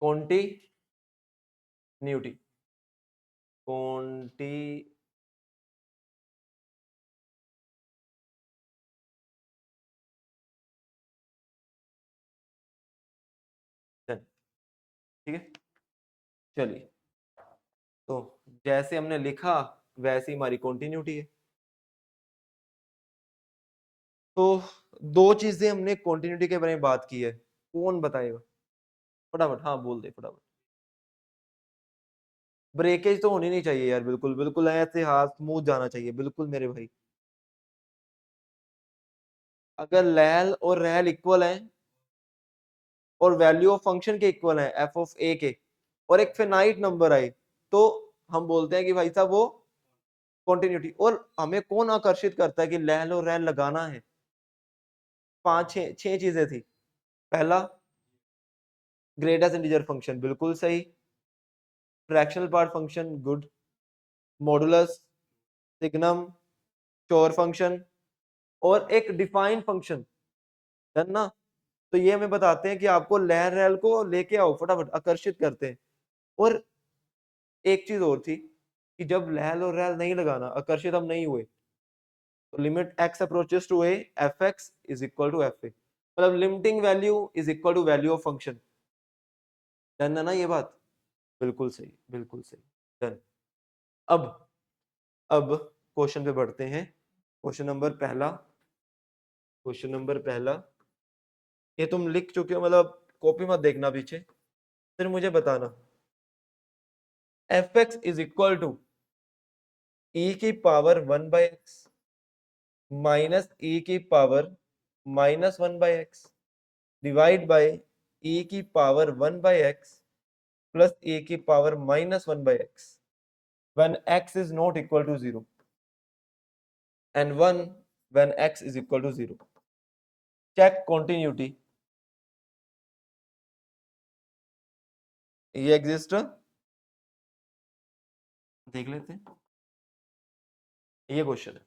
Continuity, कॉन्टी ठीक है। चलिए, तो जैसे हमने लिखा वैसे ही हमारी कॉन्टिन्यूटी है। तो दो चीजें हमने कॉन्टिन्यूटी के बारे में बात की है, कौन बताएगा फटाफट? हाँ बोल दे फटाफट। ब्रेकेज तो होनी नहीं चाहिए यार, बिल्कुल बिल्कुल ऐसे हाथ स्मूथ जाना चाहिए बिल्कुल मेरे भाई। अगर लैल और रैल इक्वल है और वैल्यू ऑफ फंक्शन के इक्वल है एफ ऑफ ए के, और एक फिनाइट नंबर आए, तो हम बोलते हैं कि भाई साहब वो कॉन्टिन्यूटी। और हमें कौन आकर्षित करता है कि लैल और रैल लगाना है? पांच छह चीजें थी। पहला, ग्रेटेस्ट इंटीजर फंक्शन, बिल्कुल सही। Fractional part function, good. Modulus, signum, शोर फंक्शन, और एक डिफाइन फंक्शन, डन ना? तो ये हमें बताते हैं कि आपको लहर रैल को लेके आओ, फटाफट आकर्षित करते हैं। और एक चीज और थी कि जब लहर और रैल नहीं लगाना, आकर्षित हम नहीं हुए, तो limit x approaches to a, f x is equal to f a, मतलब limiting value is equal to value of function. Done है ना ये बात? बिल्कुल सही, बिल्कुल सही। डन। अब अब क्वेश्चन पे बढ़ते हैं। क्वेश्चन नंबर पहला, ये तुम लिख चुके हो, मतलब कॉपी मत देखना पीछे, फिर मुझे बताना। F x is equal to e की पावर 1/x माइनस ई की पावर -1/x डिवाइड बाय ई की पावर 1/x प्लस ई की power -1/x when x is not equal to 0 and 1 when x is equal to 0. Check continuity. ये exist, देख लेते हैं, ये question है।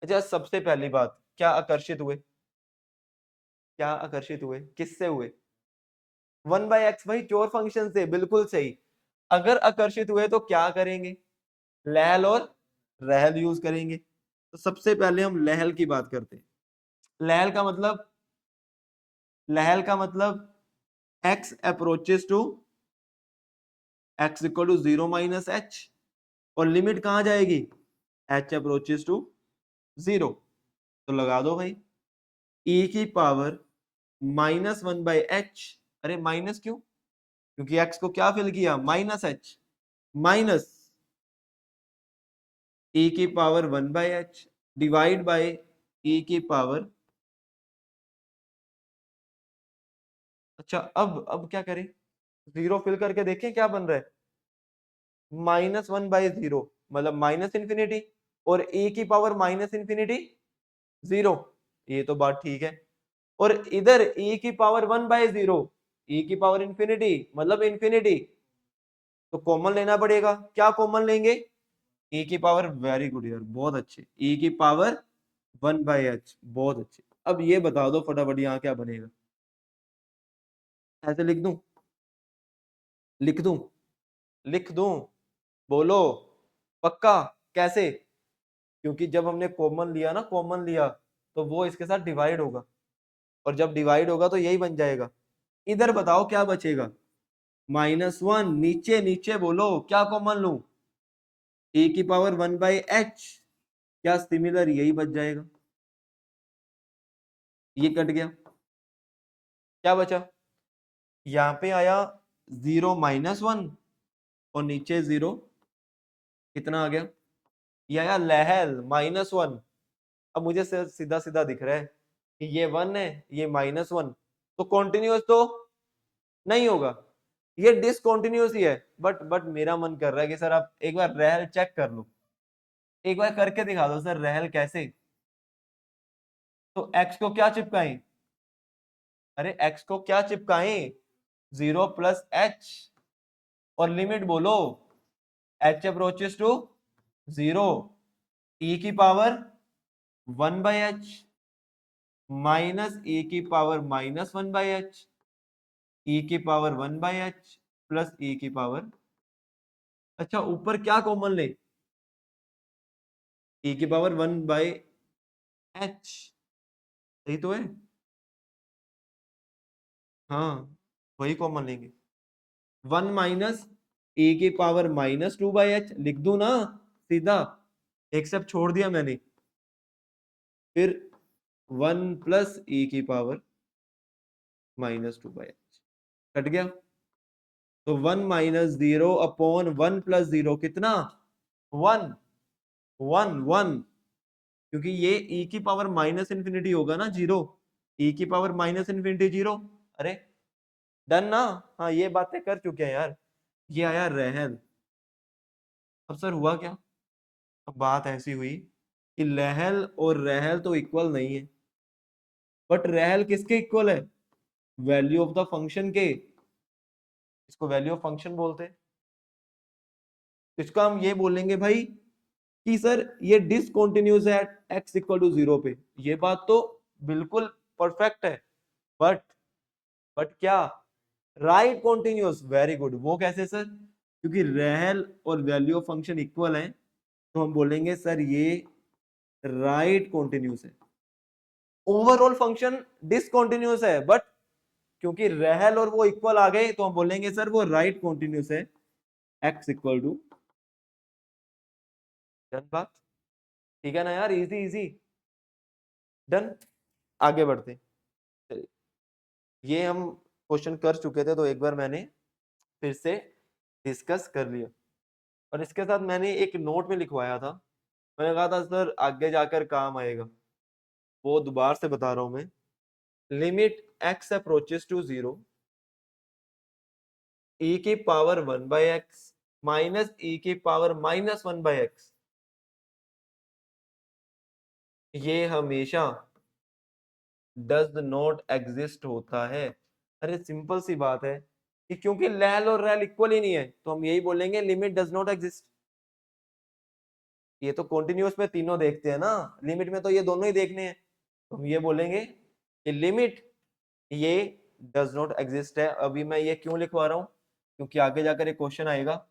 अच्छा, सबसे पहली बात, क्या आकर्षित हुए? क्या आकर्षित हुए? किससे हुए? 1/x भाई, चोर फंक्शन से, बिल्कुल सही। अगर आकर्षित हुए तो क्या करेंगे? लहल और रहल यूज करेंगे। तो सबसे पहले हम लहल की बात करते हैं। लहल का मतलब, लहल का मतलब x approaches to x equal to 0 minus h, और लिमिट कहां जाएगी? h approaches to 0। तो लगा दो भाई, e की पावर -1/h। अरे माइनस क्यों? क्योंकि x को क्या फिल किया? -h, माइनस e की power 1/h divide by e की पावर। अच्छा, अब क्या करें? जीरो फिल करके देखें क्या बन रहा है। -1/0 मतलब माइनस इंफिनिटी, और e की पावर -इंफिनिटी 0। ये तो बात ठीक है। और इधर e की पावर 1/0, e की पावर इंफिनिटी मतलब इंफिनिटी, तो कॉमन लेना पड़ेगा। क्या कॉमन लेंगे? e की पावर, वेरी गुड यार, बहुत अच्छे, e की पावर 1/h, बहुत अच्छे। अब ये बता दो फटाफट, यहाँ क्या बनेगा? ऐसे लिख दूं? लिख दूं? लिख दूं? बोलो पक्का? कैसे? क्योंकि जब हमने कॉमन लिया ना, कॉमन लिया, तो वो इसके साथ डिवाइड होगा, और जब डिवाइड होगा तो यही बन जाएगा। इधर बताओ क्या बचेगा? -1, नीचे नीचे बोलो क्या कॉमन लूं? e की पावर 1/h, क्या सिमिलर यही बच जाएगा। ये कट गया, क्या बचा? यहाँ पे आया 0 -1, और नीचे 0, कितना आ गया? ये आया लहल -1। अब मुझे सीधा सीधा दिख रहा है कि ये 1 है, ये -1, तो कॉन्टिन्यूअस तो नहीं होगा, ये डिसकंटिन्यूअस ही है। बट मेरा मन कर रहा है कि सर आप एक बार रहल चेक कर लो, एक बार करके दिखा दो सर रहल कैसे। तो x को क्या चिपकाएं? अरे x को क्या चिपकाएं? 0 प्लस h, और लिमिट बोलो, h अप्रोचेस टू 0, e की पावर 1/h माइनस e की पावर -1/h ई की पावर 1/h प्लस ई की पावर, अच्छा ऊपर क्या कॉमन ले, ई की पावर 1/h, सही तो है, हाँ वही कॉमन लेंगे। 1 माइनस ए की पावर -2/h लिख दूं ना सीधा, एक स्टेप छोड़ दिया मैंने, फिर 1 प्लस ए की पावर -2/h कट गया, तो 1 माइनस 0 अपॉन 1 प्लस 0 कितना, 1, 1 1, क्योंकि ये e की पावर माइनस इन्फिनिटी होगा ना, जीरो, e की पावर माइनस इन्फिनिटी जीरो, अरे डन ना, हाँ ये बातें कर चुके हैं यार। ये आया रहल, अब सर हुआ क्या, अब बात ऐसी हुई कि लहल और रहल तो इक्वल नहीं है, बट रहल किसके इक्वल है, वैल्यू ऑफ द फंक्शन के, इसको वैल्यू ऑफ फंक्शन बोलते हैं। इसका हम ये बोलेंगे भाई कि सर ये डिसकंटिन्यूअस है एट x इक्वल टू 0 पे, ये बात तो बिल्कुल परफेक्ट है, बट क्या, राइट कॉन्टिन्यूअस, वेरी गुड, वो कैसे सर, क्योंकि रहल और वैल्यू ऑफ फंक्शन इक्वल है, तो हम बोलेंगे सर ये राइट कॉन्टिन्यूअस है। ओवरऑल फंक्शन डिसकंटिन्यूअस है, बट क्योंकि रहल और वो इक्वल आ गए, तो हम बोलेंगे सर वो राइट कॉन्टिन्यूअस है, x इक्वल टू, डन बात, ठीक है ना यार, इजी इजी, डन, आगे बढ़ते हैं। ये हम क्वेश्चन कर चुके थे, तो एक बार मैंने फिर से डिस्कस कर लिया, और इसके साथ मैंने एक नोट में लिखवाया था, मैंने कहा था सर आगे जाकर काम आएगा, वो दोबारा से बता रहा हूं मैं, limit x approaches to 0, e की पावर 1/x माइनस e की पावर -1/x, ये हमेशा डज नॉट एग्जिस्ट होता है। अरे सिंपल सी बात है कि क्योंकि लैल और रैल इक्वल ही नहीं है, तो हम यही बोलेंगे लिमिट डज नॉट एग्जिस्ट। ये तो कॉन्टिन्यूअस में तीनों देखते हैं ना, लिमिट में तो ये दोनों ही देखने हैं, तो हम ये बोलेंगे कि लिमिट ये डज नॉट एग्जिस्ट है। अभी मैं ये क्यों लिखवा रहा हूं, क्योंकि आगे जाकर एक क्वेश्चन आएगा,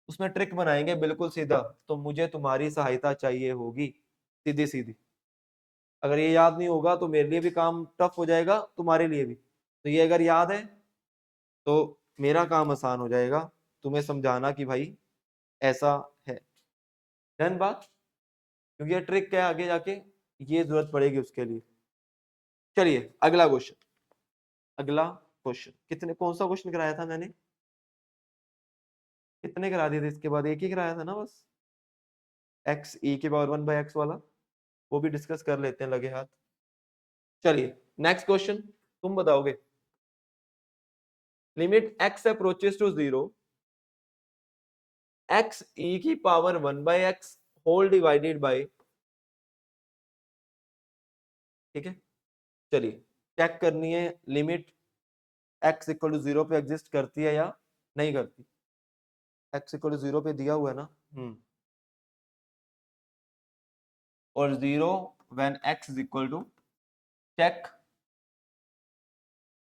उसमें ट्रिक बनाएंगे बिल्कुल सीधा, तो मुझे तुम्हारी सहायता चाहिए होगी, सीधी सीधी, अगर ये याद नहीं होगा तो मेरे लिए भी काम टफ हो जाएगा, तुम्हारे लिए भी, तो ये अगर याद है तो मेरा काम आसान हो जाएगा, तुम्हें समझाना कि भाई ऐसा है, डन बात, क्योंकि ये ट्रिक क्या है, आगे जाके ये जरूरत पड़ेगी उसके लिए। चलिए अगला क्वेश्चन, अगला क्वेश्चन कितने, कौन सा क्वेश्चन कराया था मैंने, कितने करा दिए थे, इसके बाद एक ही कराया था ना बस, x e की पावर 1/x वाला, वो भी डिस्कस कर लेते हैं लगे हाथ। चलिए नेक्स्ट क्वेश्चन, तुम बताओगे, limit x approaches to 0, x e की power 1/x whole divided by, ठीक है, चलिए चेक करनी है लिमिट x इक्वल टू 0 पे एग्जिस्ट करती है या नहीं करती, x इक्वल टू 0 पे दिया हुआ है ना, और 0 when x is equal to, check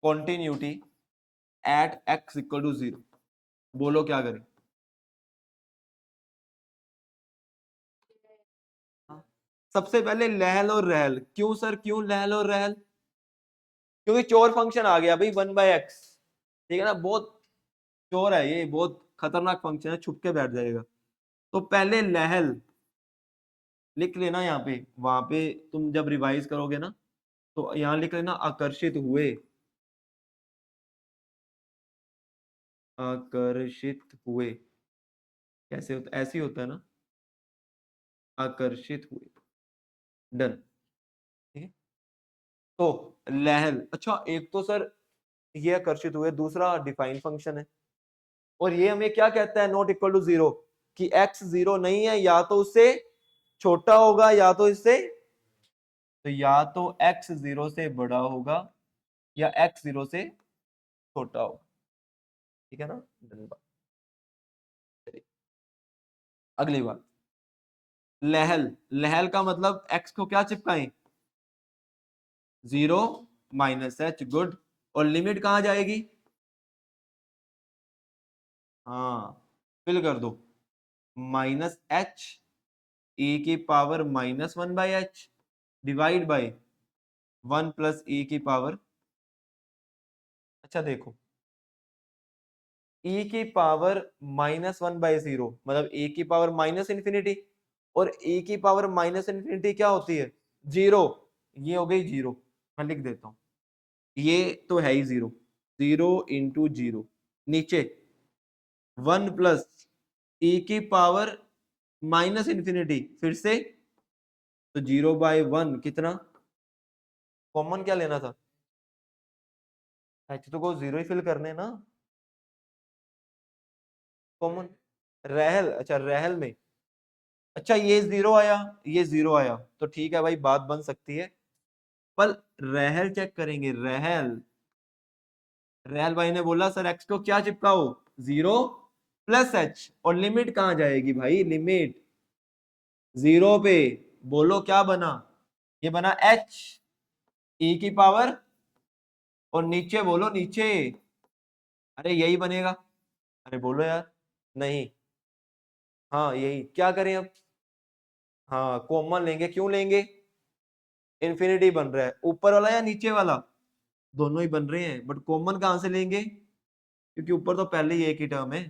continuity at x equal to 0, बोलो क्या करें, सबसे पहले लहल और रहल, क्यों सर क्यों लहल और रहल, क्योंकि चोर फंक्शन आ गया भाई 1/x, ठीक है ना, बहुत चोर है ये, बहुत खतरनाक फंक्शन है, छुप के बैठ जाएगा, तो पहले लहल लिख लेना यहाँ पे, वहां पे तुम जब रिवाइज करोगे ना, तो यहाँ लिख लेना आकर्षित हुए, आकर्षित हुए, कैसे होता, ऐसे ही होता है ना, आकर्षित हुए, डन, ठीक है, तो लहल, अच्छा एक तो सर ये आकर्षित हुए, दूसरा डिफाइन फंक्शन है, और ये हमें क्या कहता है, नॉट इक्वल टू 0, कि x 0 नहीं है, या तो उससे छोटा होगा या तो इससे, तो या तो x 0 से बड़ा होगा या x 0 से छोटा होगा, ठीक है ना, डन बात। चलिए अगली बात, लहल, लहल का मतलब x को क्या चिपकाएं, 0 -h, गुड, और लिमिट कहां जाएगी, हाँ फिल कर दो, माइनस एच ई की power minus one by h divide by one plus e की पावर, अच्छा देखो e की power minus one by zero मतलब e की पावर माइनस इंफिनिटी, और e की पावर माइनस इंफिनिटी क्या होती है, जीरो। ये हो गई जीरो, मैं लिख देता हूं, ये तो है ही जीरो, जीरो इंटू जीरो, नीचे वन प्लस e की पावर माइनस इंफिनिटी फिर से, तो जीरो बाय वन कितना, कॉमन क्या लेना था, एच तो को जीरो ही फिल करने ना, कॉमन रहल, अच्छा रहल में, अच्छा ये जीरो आया, ये जीरो आया, तो ठीक है भाई बात बन सकती है। पर रहल चेक करेंगे, रहल, रहल भाई ने बोला सर एक्स को क्या चिपकाओ, जीरो प्लस एच, और लिमिट कहां जाएगी भाई, लिमिट जीरो पे, बोलो क्या बना, ये बना एच ई की पावर, और नीचे बोलो नीचे, अरे यही बनेगा, अरे बोलो यार, नहीं, हाँ यही, क्या करें अब, हाँ कॉमन लेंगे, क्यों लेंगे, इन्फिनिटी बन रहा है, ऊपर वाला या नीचे वाला, दोनों ही बन रहे हैं, बट कॉमन कहां से लेंगे, क्योंकि ऊपर तो पहले ही एक ही टर्म है,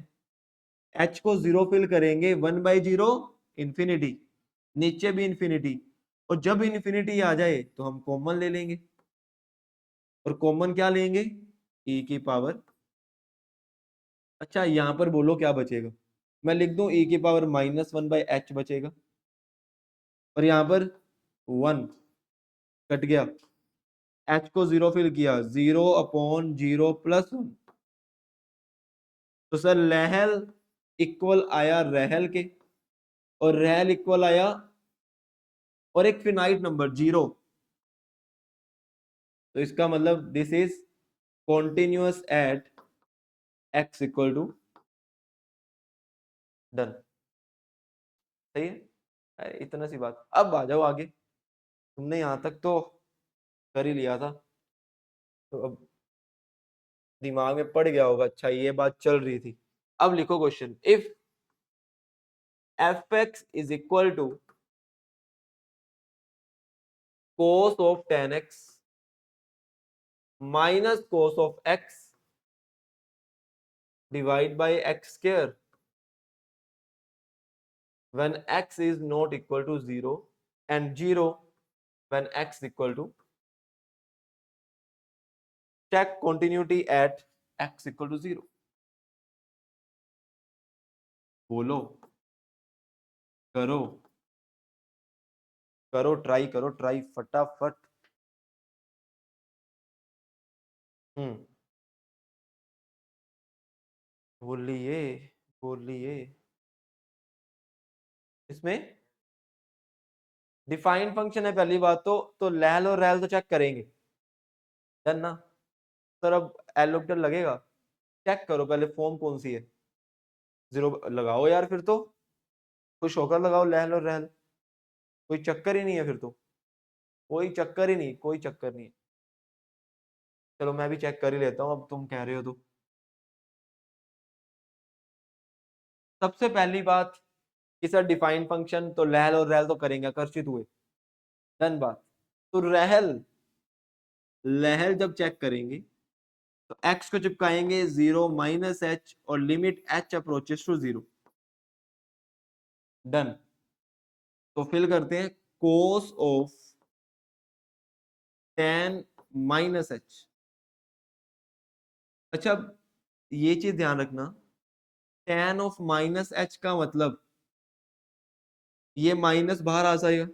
एच को जीरो फिल करेंगे, वन बाई जीरो इंफिनिटी, नीचे भी इंफिनिटी, और जब इंफिनिटी आ जाए तो हम कॉमन ले लेंगे, और कॉमन क्या लेंगे, ई की पावर, अच्छा यहां पर बोलो क्या बचेगा, मैं लिख दूं ई की power minus one by H बचेगा, और यहां पर वन कट गया, एच को जीरो फिल किया, zero upon zero plus one, तो सर रहल इक्वल आया रहल के, और रहल इक्वल आया, और एक फिनाइट नंबर जीरो, तो इसका मतलब this is continuous at X equal to, done, सही है, अरे इतना सी बात, अब आ जाओ आगे, तुमने यहां तक तो कर ही लिया था, तो अब दिमाग में पड़ गया होगा, अच्छा ये बात चल रही थी, अब लिखो question, if F x is equal to cos of tan x minus cos of x divide by x square when x is not equal to 0 and 0 when x equal to, check continuity at x equal to 0, बोलो, करो, करो try, करो try फटाफट, हम्म, बोलिए, बोलिए, इसमें defined function है पहली बात तो लैल और रैल तो चेक करेंगे, डन ना, सर अब एल ऑर्बिटल लगेगा, चेक करो पहले फॉर्म कौन सी है, जीरो लगाओ यार, फिर तो खुश होकर लगाओ लहल और रहल, कोई चक्कर ही नहीं है फिर तो, कोई चक्कर ही नहीं, कोई चक्कर नहीं है, चलो मैं भी चेक कर ही लेता हूँ, अब तुम कह रहे हो तो, सबसे पहली बात कि सर डिफाइंड फंक्शन तो लहल और रहल तो करेंगे, आकर्षित हुए, डन बात, तो रहल लहल जब चेक करेंगे तो एक्स को चिपकाएंगे जीरो माइनस एच, और limit H approaches to zero, done, तो फिल करते हैं cos of tan minus H, अच्छा ये चीज ध्यान रखना, टेन ऑफ माइनस एच का मतलब ये माइनस बाहर आ जाएगा,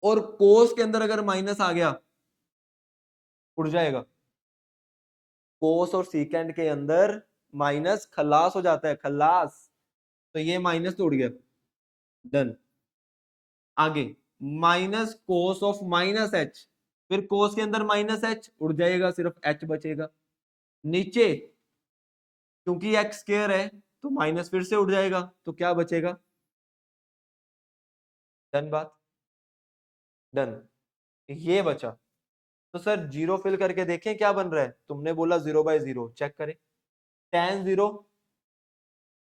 और कोस के अंदर अगर माइनस आ गया उड़ जाएगा, कोस और सीकेंड के अंदर माइनस खलास हो जाता है, खलास, तो ये माइनस तो उड़ गया, डन, आगे minus cos of minus H, फिर कोस के अंदर माइनस एच उड़ जाएगा, सिर्फ एच बचेगा, नीचे क्योंकि एक्स स्क्वायर है तो माइनस फिर से उड़ जाएगा, तो क्या बचेगा, डन बात, डन, ये बचा, तो सर जीरो फिल करके देखें क्या बन रहा है। तुमने बोला 0/0, चेक करें। tan 0,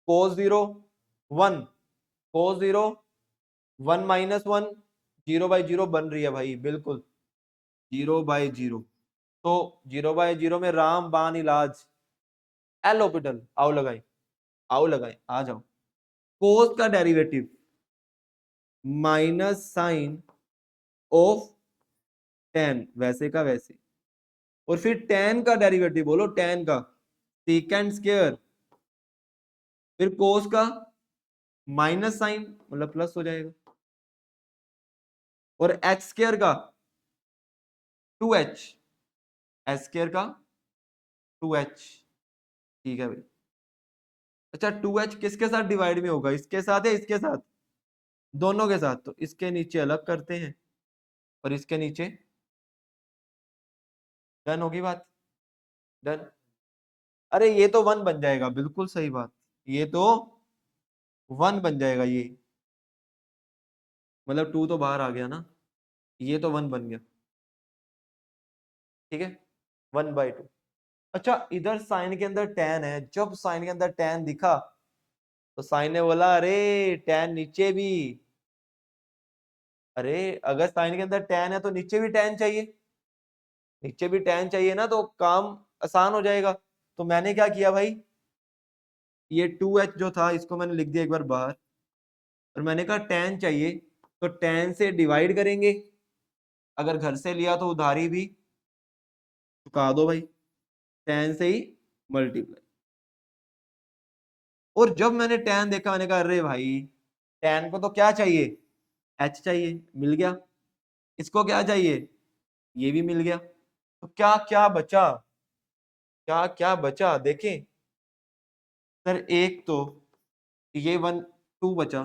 cos 0, 1, cos 0, 1 - 1, 0/0 बन रही है भाई, बिल्कुल 0/0। तो 0/0 में राम बाण इलाज, एल ऑर्बिटल, आओ लगाए, आओ लगाए, आ जाओ। कोस का derivative minus sine of tan, वैसे का वैसे, और फिर टेन का डेरिवेटिव बोलो, टेन का सीकेंड स्क्वायर, फिर कोस का माइनस साइन मतलब प्लस हो जाएगा, और एक्स स्क्वायर का 2h, एच स्क्वायर का 2h। ठीक है भाई। अच्छा 2h किसके साथ डिवाइड में होगा, इसके साथ या इसके साथ, दोनों के साथ। तो इसके नीचे अलग करते हैं और इसके नीचे, डन होगी बात, डन। अरे ये तो 1 बन जाएगा, बिल्कुल सही बात, ये तो 1 बन जाएगा ये, मतलब 2 तो बाहर आ गया ना, ये तो 1 बन गया, ठीक है, 1/2। अच्छा इधर साइन के अंदर tan है, जब साइन के अंदर tan दिखा तो साइन ने बोला अरे tan नीचे भी, अरे अगर साइन के अंदर tan है तो नीचे भी tan चाहिए, नीचे भी tan चाहिए ना, तो काम आसान हो जाएगा। तो मैंने क्या किया भाई, ये 2h जो था इसको मैंने लिख दिया एक बार बाहर, और मैंने कहा tan चाहिए तो tan से डिवाइड करेंगे, अगर घर से लिया तो उधारी भी चुका दो भाई, tan से ही मल्टीप्लाई। और जब मैंने tan देखा मैंने कहा अरे भाई tan को तो क्या चाहिए, h चाहिए, मिल गया। इसको क्या चाहिए, ये भी मिल गया। तो क्या क्या बचा, क्या क्या बचा देखें सर। एक तो ये 1, 2 बचा,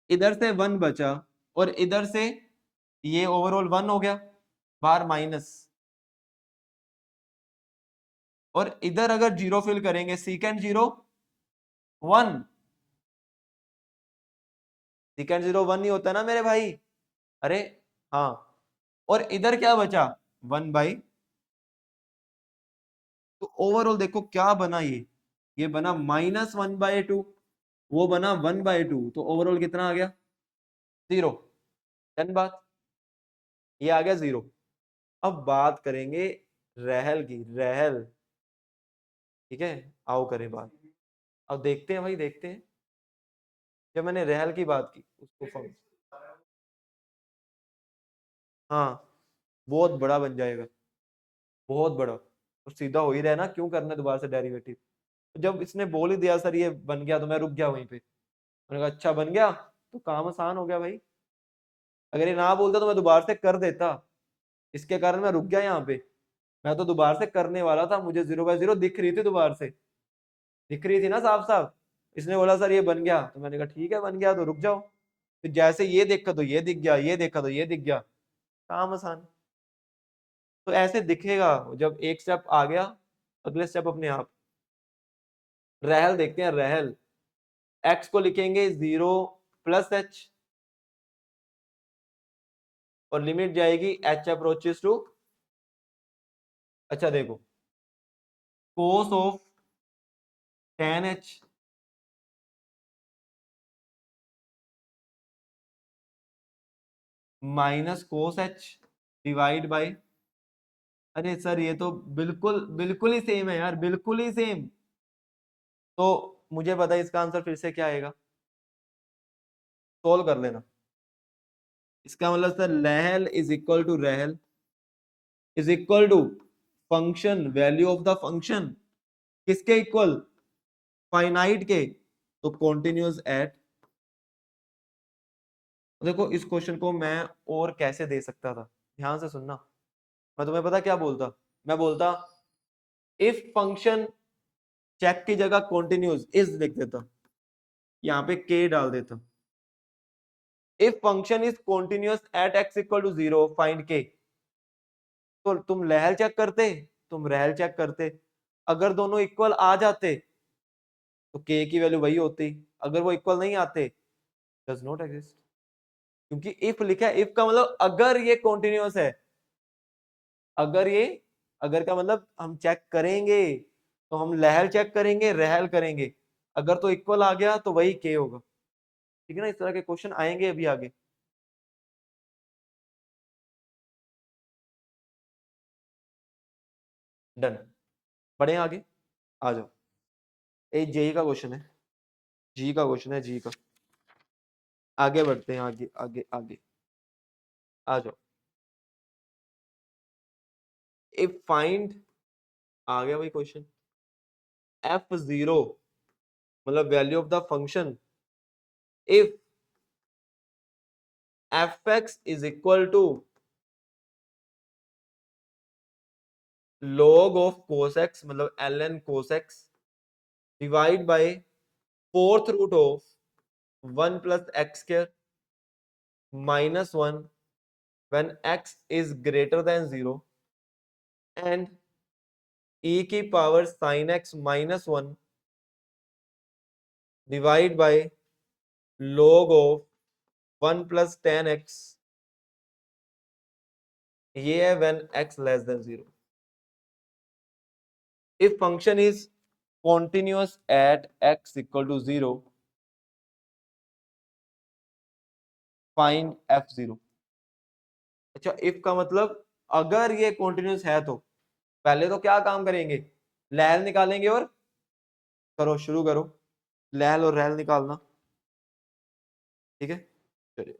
इधर से 1 बचा, और इधर से ये ओवरऑल 1 हो गया, बार माइनस, और इधर अगर जीरो फिल करेंगे, सीकेंड 0, 1, सीकेंड 0 1 ही होता है ना मेरे भाई, अरे हाँ। और इधर क्या बचा, 1/, तो ओवरऑल देखो क्या बना, ये बना -1/2, वो बना 1/2, तो ओवरऑल कितना आ गया, 0। डन बात, ये आ गया 0। अब बात करेंगे रहल की, रहल, ठीक है, आओ करें बात। अब देखते हैं भाई, देखते हैं, जब मैंने रहल की बात की उसको हाँ बहुत बड़ा बन जाएगा, बहुत बड़ा, और सीधा हो ही रहा है ना, क्यों करना है दोबारा से डेरिवेटिव। जब इसने बोल ही दिया सर ये बन गया, तो मैं रुक गया वहीं पे, मैंने कहा अच्छा बन गया तो काम आसान हो गया भाई। अगर ये ना बोलता तो मैं दोबारा से कर देता, इसके कारण मैं रुक गया यहाँ पे। मैं तो दोबारा से करने वाला था, मुझे 0/0 दिख रही थी, दोबारा से दिख रही थी ना साफ साफ। इसने बोला सर ये बन गया, तो मैंने कहा ठीक है बन गया तो रुक जाओ। फिर जैसे ये देखा तो ये दिख गया, ये देखा तो ये दिख गया, काम आसान। तो ऐसे दिखेगा, जब एक स्टेप आ गया अगले स्टेप अपने आप। रहल देखते हैं, रहल x को लिखेंगे 0+h, और लिमिट जाएगी h अप्रोचेस टू, अच्छा देखो, cos of tan h minus cos h divide by, अरे सर ये तो बिल्कुल बिल्कुल ही सेम है यार, बिल्कुल ही सेम। तो मुझे पता है इसका आंसर फिर से क्या आएगा, सोल्व कर लेना। इसका मतलब सर रहल इज इक्वल टू, रहल is equal to function, value of the function किसके इक्वल, फाइनाइट के, तो कॉन्टिन्यूअस एट। देखो इस क्वेश्चन को मैं और कैसे दे सकता था, ध्यान से सुनना। मैं तुम्हें पता क्या बोलता, मैं बोलता इफ फंक्शन, चेक की जगह कॉन्टिन्यूअस इज लिख देता, यहाँ पे के डाल देता। If function is continuous at x equal to 0 find K. तो तुम लहर चेक करते, तुम रहल चेक करते, अगर दोनों इक्वल आ जाते तो के की वैल्यू वही होती, अगर वो इक्वल नहीं आते डज नॉट एग्जिस्ट। क्योंकि इफ लिखा है, इफ का मतलब अगर ये कॉन्टिन्यूअस है, अगर ये, अगर का मतलब हम चेक करेंगे, तो हम लहल चेक करेंगे, रहल करेंगे, अगर तो इक्वल आ गया तो वही के होगा। ठीक है ना, इस तरह के क्वेश्चन आएंगे अभी आगे। डन, बढ़े आगे, आ जाओ। ये जेई का क्वेश्चन है, जी का क्वेश्चन है, जी का। आगे बढ़ते हैं, आगे आगे आगे, आ जाओ। इफ फाइंड, आ गया भाई क्वेश्चन। f0 मतलब value of the function if fx is equal to log of cos x मतलब ln cos x divide by fourth root of 1 plus X square minus 1 when x is greater than 0 and e की power sin x minus 1 divide by log of 1 plus tan x, ये है when x less than 0। if function is continuous at x equal to 0 find f0। अच्छा, if का मतलब अगर ये continuous है तो पहले तो क्या काम करेंगे, लहर निकालेंगे, और करो शुरू करो, लहर और रहल निकालना। ठीक है, चलिए।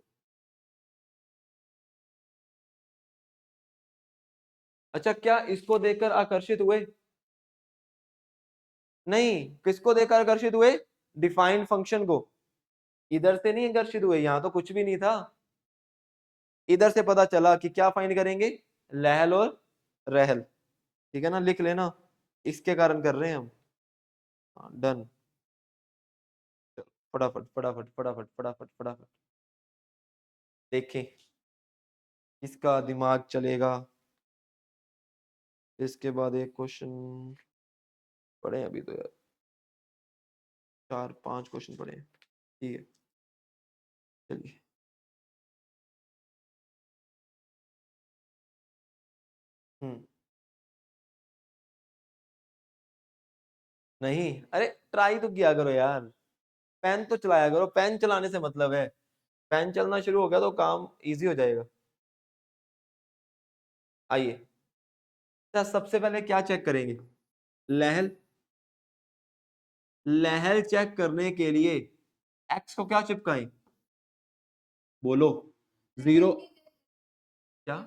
अच्छा, क्या इसको देखकर आकर्षित हुए? नहीं, किसको देखकर आकर्षित हुए? डिफाइंड फंक्शन को। इधर से नहीं आकर्षित हुए, यहां तो कुछ भी नहीं था। इधर से पता चला कि क्या फाइंड करेंगे, लहल और रहल। ठीक है ना, लिख लेना, इसके कारण कर रहे हैं हम। डन, फटाफट फटाफट फटाफट फटाफट फटाफट देखें किसका दिमाग चलेगा। इसके बाद एक क्वेश्चन पढ़े अभी तो यार, 4-5 क्वेश्चन पढ़े हैं। ठीक है, चलिए। हम्म, नहीं, अरे ट्राई तो किया करो यार, पेन तो चलाया करो, पेन चलाने से मतलब है, पेन चलना शुरू हो गया तो काम इजी हो जाएगा। आइए, तो सबसे पहले क्या चेक करेंगे, लहल। लहल चेक करने के लिए एक्स को क्या चिपकाएं, बोलो, 0। क्या,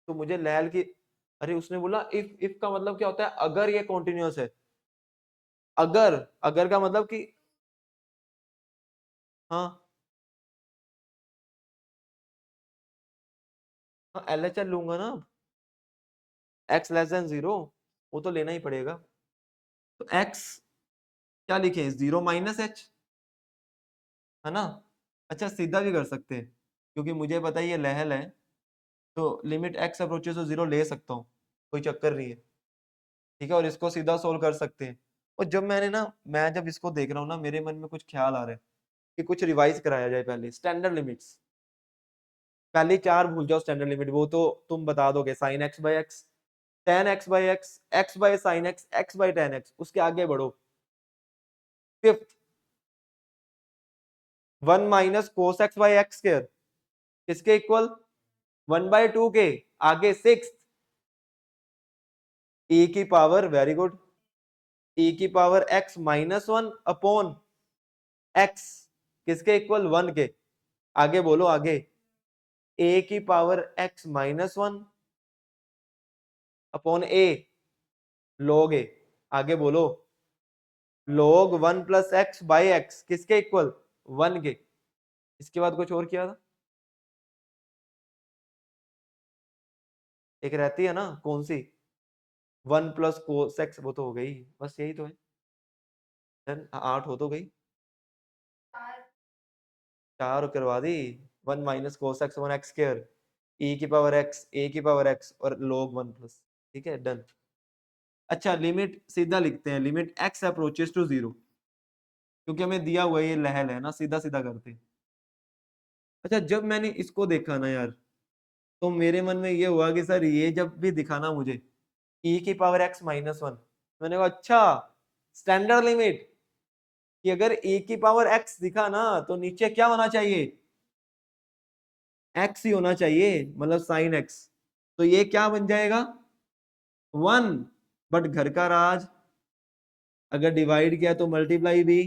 तो मुझे लहल की, अरे उसने बोला इफ का मतलब क्या होता है, अगर ये कॉन्टिन्यूअस है। अगर, अगर का मतलब कि, हाँ हाँ, LHL लूंगा ना, एक्स लेस देन 0, वो तो लेना ही पड़ेगा। तो एक्स क्या लिखे, 0 - h, है ना। अच्छा, सीधा भी कर सकते हैं, क्योंकि मुझे पता है ये लहल है, तो लिमिट एक्स अप्रोचेस टू 0 ले सकता हूँ, कोई चक्कर नहीं है। ठीक है, और इसको सीधा सोल्व कर सकते हैं। और जब मैंने ना, मैं जब इसको देख रहा हूँ ना, मेरे मन में कुछ ख्याल आ रहा है कि कुछ रिवाइज कराया जाए। पहले स्टैंडर्ड लिमिट्स, पहले 4 भूल जाओ, स्टैंडर्ड लिमिट वो तो तुम बता दोगे, sine x by x, ten x by x, x by sine x, x by ten x, उसके आगे बढ़ो। Fifth, 1 minus cos x by x square, किसके इक्वल, 1/2 के। आगे सिक्स, e की पावर, वेरी गुड, e की पावर x -1 अपॉन x, किसके equal, 1 के। आगे बोलो, आगे, a की power x -1 upon a, log a। आगे बोलो, log 1 plus x by x, किसके इक्वल, 1 के। इसके बाद कुछ और किया था, एक रहती है ना, कौन सी, 1 प्लस कोस एक्स, वो तो हो गई, बस यही तो है। 8 हो तो गई, 4 करवा दी, 1 minus cos x 1 x square, e की पावर x, a की पावर x और log 1 प्लस। ठीक है, डन। अच्छा, लिमिट सीधा लिखते हैं, लिमिट x अप्रोचेस टू 0, क्योंकि हमें दिया हुआ ये लहल है ना, सीधा सीधा करते हैं। अच्छा, जब मैंने इसको देखा ना यार, तो मेरे मन में ये हुआ कि सर ये जब भी दिखाना मुझे e की पावर x माइनस 1, मैंने कहा अच्छा स्टैंडर्ड लिमिट कि अगर e की पावर x दिखा ना तो नीचे क्या होना चाहिए, x ही होना चाहिए, मतलब साइन x। तो ये क्या बन जाएगा 1, बट घर का राज अगर डिवाइड किया तो मल्टीप्लाई भी।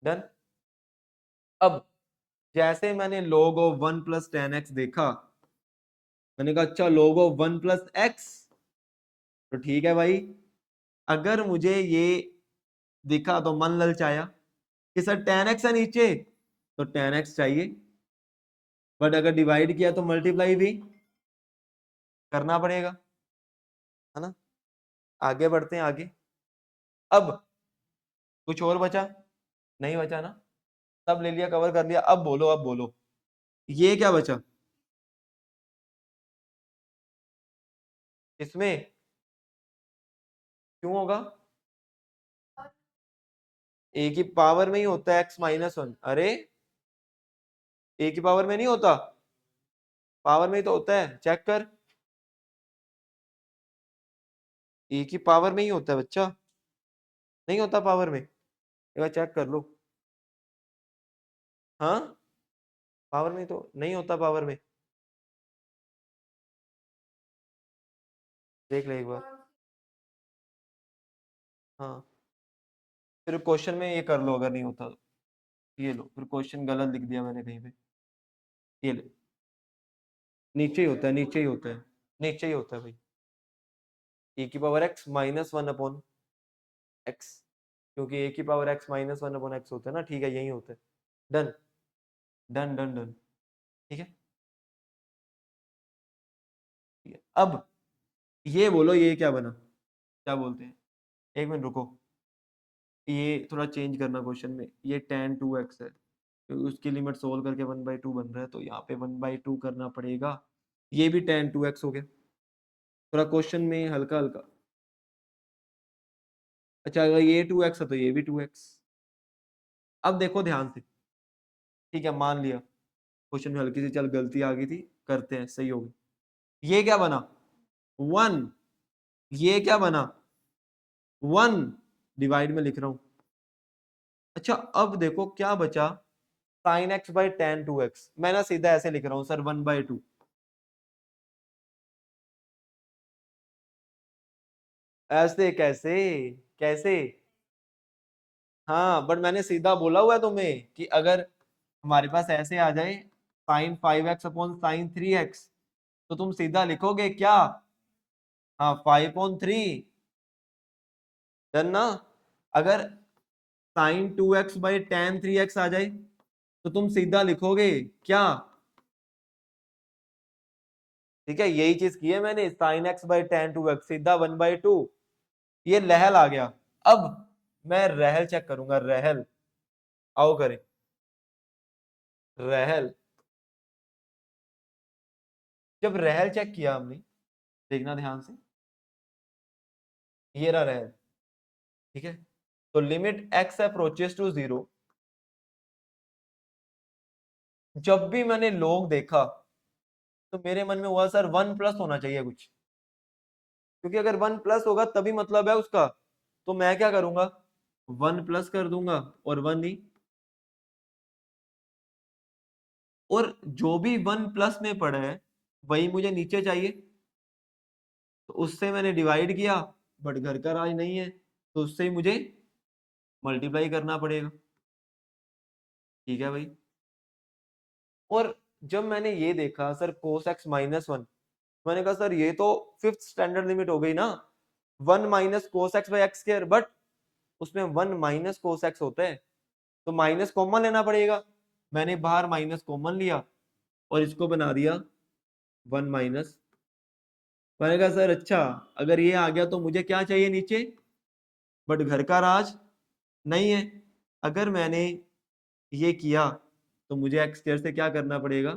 डन। अब जैसे मैंने log ऑफ 1 प्लस 10x देखा, मैंने कहा अच्छा log ऑफ 1 प्लस x, तो ठीक है भाई, अगर मुझे ये दिखा तो मन ललचाया कि सर 10x है नीचे तो 10x चाहिए, बट अगर डिवाइड किया तो मल्टीप्लाई भी करना पड़ेगा, है ना। आगे बढ़ते हैं आगे। अब कुछ और बचा, नहीं बचा ना, सब ले लिया, कवर कर लिया। अब बोलो, अब बोलो, ये क्या बचा इसमें, क्यों होगा, ए की पावर में ही होता है x माइनस 1। अरे ए की पावर में नहीं होता, पावर में ही तो होता है, चेक कर, ए की पावर में ही होता है बच्चा, नहीं होता पावर में, एक बार चेक कर लो। हाँ पावर में तो नहीं होता, पावर में देख ले एक बार। हाँ फिर क्वेश्चन में ये कर लो, अगर नहीं होता तो ये लो, फिर क्वेश्चन गलत लिख दिया मैंने कहीं पे, ये ले, नीचे ही होता है, नीचे ही होता है, नीचे ही होता है भाई, ए की power x minus 1 upon x, क्योंकि ए की power x minus 1 upon x होता है ना, ठीक है यही होता है। डन डन डन डन, ठीक है ठीक है। अब ये बोलो ये क्या बना, क्या बोलते हैं, एक मिनट रुको, ये थोड़ा चेंज करना क्वेश्चन में, ये tan 2x है, क्योंकि उसकी लिमिट सोल्व करके 1/2 बन रहा है, तो यहाँ पे 1/2 करना पड़ेगा, ये भी tan 2x हो गया, थोड़ा क्वेश्चन में हल्का हल्का। अच्छा अगर ये 2x है तो ये भी 2x। अब देखो ध्यान से, ठीक है मान लिया क्वेश्चन में हल्की सी चल गलती आ गई थी, करते हैं सही होगी। ये क्या बना 1, ये क्या बना 1, डिवाइड में लिख रहा हूं। अच्छा अब देखो क्या बचा, sine x by tan 2x, मैं ना सीधा ऐसे लिख रहा हूं सर 1/2। ऐसे कैसे, कैसे, हाँ बट मैंने सीधा बोला हुआ है तुम्हें कि अगर हमारे पास ऐसे आ जाए sign 5x upon sine 3x, तो तुम सीधा लिखोगे क्या, हाँ 5/3। डन ना। अगर sign 2x by tan 3x आ जाए तो तुम सीधा लिखोगे क्या, ठीक है यही चीज की है मैंने, sine x by tan 2x सीधा 1/2, ये लहल आ गया। अब मैं रहल चेक करूंगा, रहल, आओ करें रहल। जब रहल चेक किया हमने, देखना ध्यान से, ये रहा रहल, ठीक है, तो लिमिट x अप्रोचेस टू 0, जब भी मैंने लोग देखा तो मेरे मन में हुआ सर 1 प्लस होना चाहिए कुछ, क्योंकि अगर 1 प्लस होगा तभी मतलब है उसका, तो मैं क्या करूंगा 1 प्लस कर दूंगा और 1 ही, और जो भी 1 प्लस में पड़ा है वही मुझे नीचे चाहिए, तो उससे मैंने डिवाइड किया, बट घर का राज नहीं है तो उससे ही मुझे मल्टीप्लाई करना पड़ेगा, ठीक है भाई। और जब मैंने ये देखा सर कोस एक्स माइनस 1, मैंने कहा सर ये तो फिफ्थ स्टैंडर्ड लिमिट हो गई ना, 1 minus cos x by x square, but उसमें 1 माइनस कोस एक्स होता है, तो माइनस कॉमन लेना पड़ेगा, मैंने बाहर माइनस कॉमन लिया और इसको बना दिया 1 माइनस। मैंने कहा सर अच्छा अगर ये आ गया तो मुझे क्या चाहिए नीचे, बट घर का राज नहीं है, अगर मैंने ये किया तो मुझे एक्स स्क्वायर से क्या करना पड़ेगा,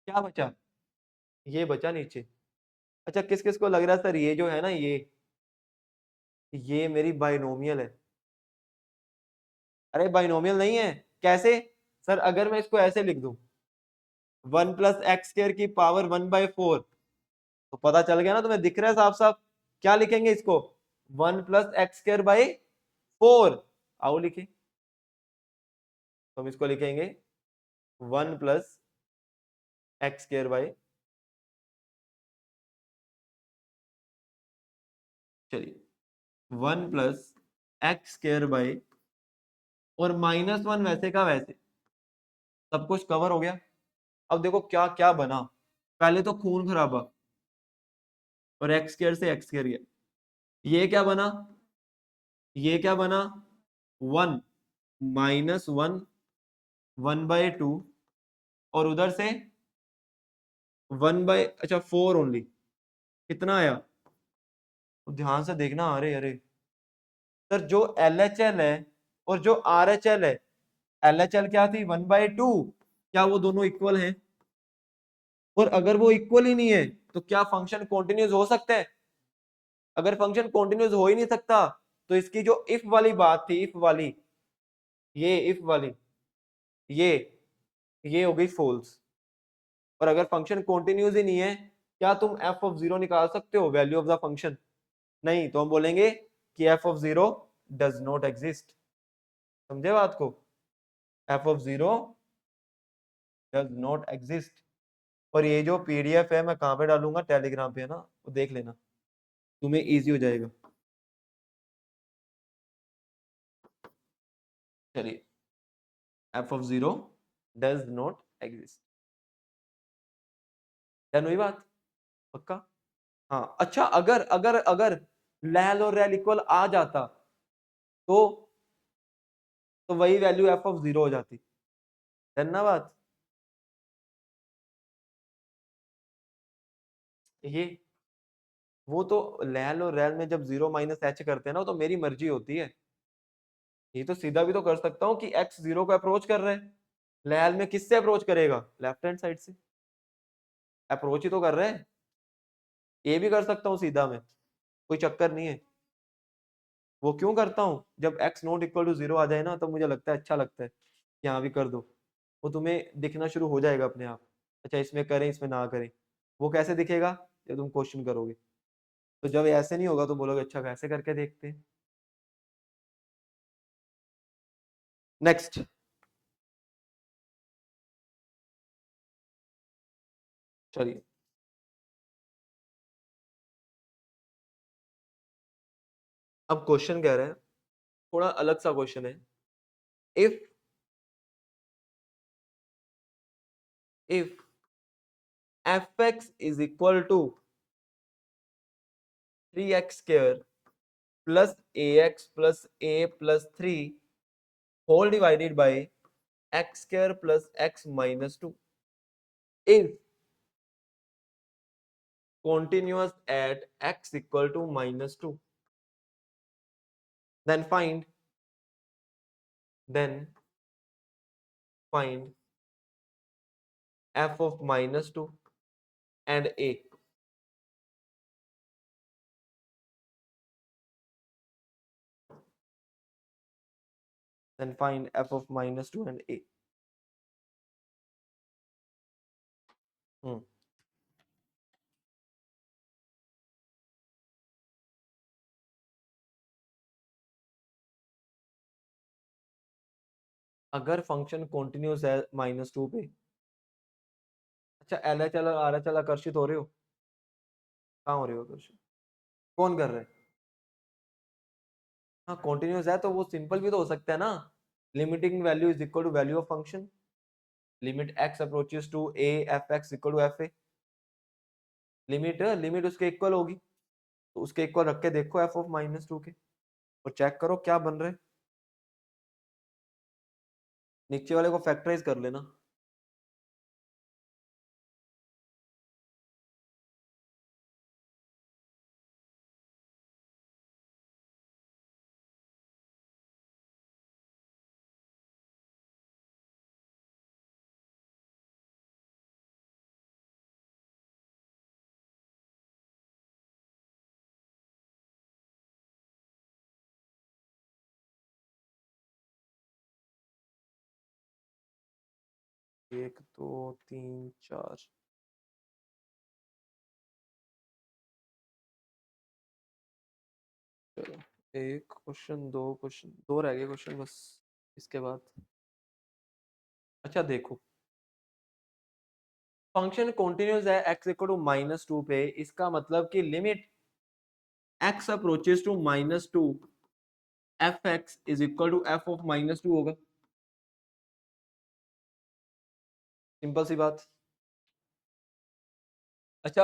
क्या बचा, ये बचा नीचे। अच्छा किस किस को लग रहा है सर ये जो है ना ये मेरी बाइनोमियल है, अरे बाइनोमियल नहीं है, कैसे, सर अगर मैं इसको ऐसे लिख दूं 1 + x² की पावर 1/4, तो पता चल गया ना तुम्हें, दिख रहा है साफ साफ। क्या लिखेंगे इसको? 1 + x²/4। आओ लिखे, तो हम इसको लिखेंगे 1 + x², चलिए 1 + x², और -1 वैसे का वैसे, सब कुछ कवर हो गया। अब देखो क्या क्या बना, पहले तो खून खराबा, और x² से x² गया, ये क्या बना, ये क्या बना, 1 -1 1/2, और उधर से 4 ओनली, कितना आया? तो ध्यान से देखना, अरे अरे सर जो LHL है और जो RHL है, LHL क्या थी 1/2, क्या वो दोनों इक्वल हैं? और अगर वो इक्वल ही नहीं है तो क्या फंक्शन कॉन्टिन्यूस हो सकता है? अगर फंक्शन कॉन्टिन्यूस हो ही नहीं सकता, तो इसकी जो इफ वाली बात थी, इफ वाली, ये इफ वाली, ये ये हो गई फॉल्स। और अगर फंक्शन कॉन्टिन्यूस ही नहीं है, क्या तुम f(0) निकाल सकते हो, वैल्यू ऑफ द फंक्शन? नहीं, तो हम बोलेंगे कि f(0) डज नॉट एग्जिस्ट। समझे बात को? f(0) does not exist. और ये जो PDF है मैं कहाँ पे डालूंगा, टेलीग्राम पे है ना, वो देख लेना, तुम्हें इजी हो जाएगा। चलिए, f(0) does not exist, done हुई बात, पक्का? हाँ अच्छा, अगर अगर अगर लैल और रेल इक्वल आ जाता, तो वही वैल्यू f(0) हो जाती, डन ना बात? ये वो तो लैल और रेल में जब 0 - h करते हैं ना, वो तो मेरी मर्जी होती है। ये तो सीधा भी तो कर सकता हूँ कि x 0 को अप्रोच कर रहे हैं, लैल में किससे अप्रोच करेगा, लेफ्ट हैंड साइड से अप्रोच ही तो कर रहे हैं। ये भी कर सकता हूँ सीधा में, कोई चक्कर नहीं है। वो क्यों करता हूँ, जब x ≠ 0 आ जाए ना, तो मुझे लगता है अच्छा लगता है कि हाँ भी कर दो, वो तुम्हें दिखना शुरू हो जाएगा अपने आप। अच्छा इसमें करें, इसमें ना करें, वो कैसे दिखेगा, जब तुम क्वेश्चन करोगे। तो जब ऐसे नहीं होगा तो बोलोगे अच्छा कैसे करके देखते हैं। नेक्स्ट, चलिए अब क्वेश्चन कह रहे हैं, थोड़ा अलग सा क्वेश्चन है। If fx is equal to 3x² plus ax plus a plus 3 whole divided by x² plus x minus 2 is continuous at x equal to -2, then find f of -2 and a. Then find f of -2 and a. अगर function continuous है -2 पे, अच्छा LHL और RHL आकर्षित हो रहे हो, कहाँ हो रहे हो आकर्षित, कौन कर रहा है? हाँ कॉन्टिन्यूस है तो वो सिंपल भी तो हो सकता है ना, limiting value is equal to value of function, limit x approaches to a fx equal to fa, limit limit उसके इक्वल होगी, तो उसके इक्वल रख के देखो f ऑफ -2 के, और चेक करो क्या बन रहा है, नीचे वाले को फैक्टराइज कर लेना। 1 2 3 4 चलो, एक क्वेश्चन, दो क्वेश्चन, दो रह गए क्वेश्चन बस इसके बाद। अच्छा देखो, फंक्शन कॉन्टिन्यूस है x इक्वल टू -2 पे, इसका मतलब कि limit x approaches to -2 F x is equal to F of -2 होगा। सिंपल सी बात। अच्छा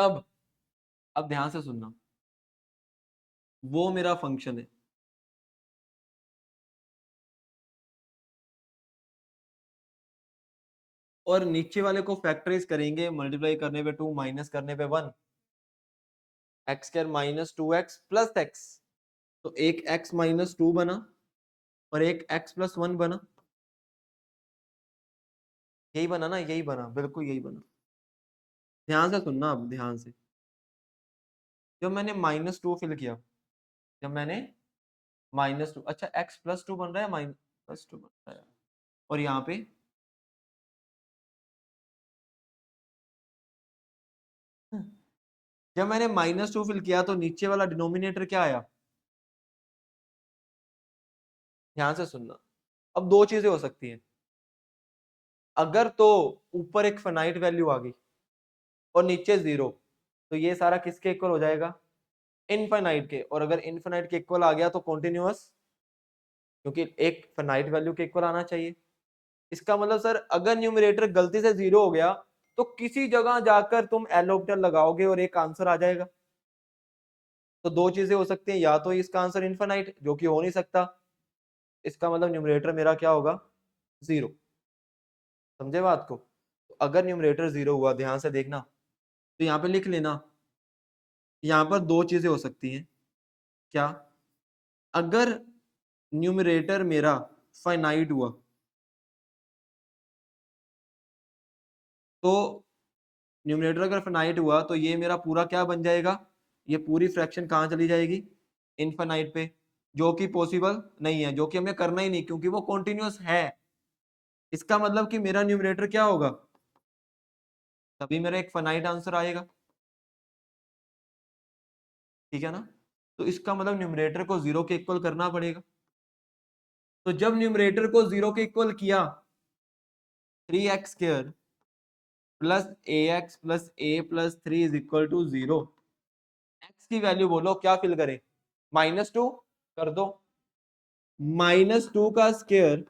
अब ध्यान से सुनना, वो मेरा फंक्शन है और नीचे वाले को फैक्टराइज करेंगे, मल्टीप्लाई करने पे 2 माइनस करने पे 1, x square -2x plus x, तो एक x -2 बना और एक x प्लस 1 बना। यही बना ना, यही बना, बिल्कुल यही बना। ध्यान से सुनना, अब ध्यान से। जब मैंने -2 फिल किया, जब मैंने -2, अच्छा x प्लस 2 बन रहा है, -2 बन रहा है, और यहाँ पे जब मैंने -2 फिल किया तो नीचे वाला डिनोमिनेटर क्या आया? ध्यान से सुनना। अब दो चीजें हो सकती हैं, अगर तो ऊपर एक फाइनाइट वैल्यू आ गई और नीचे 0, तो ये सारा किसके इक्वल हो जाएगा? इनफाइनाइट के। और अगर इनफाइनाइट के इक्वल आ गया तो कॉन्टिन्यूअस, क्योंकि एक फाइनाइट वैल्यू के इक्वल आना चाहिए। इसका मतलब सर, अगर न्यूमरेटर गलती से 0 हो गया तो किसी जगह जाकर तुम एलोप्टर लगाओगे और एक आंसर आ जाएगा। तो दो चीजें हो सकती हैं, या तो इसका आंसर इनफाइनाइट, जो कि हो नहीं सकता, इसका मतलब न्यूमरेटर मेरा क्या होगा? 0। समझे बात को? तो अगर न्यूमरेटर 0 हुआ, ध्यान से देखना, तो यहाँ पे लिख लेना, यहाँ पर दो चीजें हो सकती हैं। क्या? अगर न्यूमरेटर मेरा फाइनाइट हुआ तो, न्यूमरेटर अगर फाइनाइट हुआ तो ये मेरा पूरा क्या बन जाएगा? ये पूरी फ्रैक्शन कहाँ चली जाएगी? इनफाइनाइट पे, जो कि पॉसिबल नहीं है, जो कि हमें करना ही नहीं, क्योंकि वो कॉन्टिन्यूअस है। इसका मतलब कि मेरा न्यूमरेटर क्या होगा? तभी मेरा एक फाइनाइट आंसर आएगा। ठीक है ना? तो इसका मतलब न्यूमरेटर को 0 के इक्वल करना पड़ेगा। तो जब न्यूमरेटर को 0 के इक्वल किया, 3x² plus ax plus a plus 3 is equal to 0, X की वैल्यू बोलो क्या फिल करें? -2 कर दो, -2 का square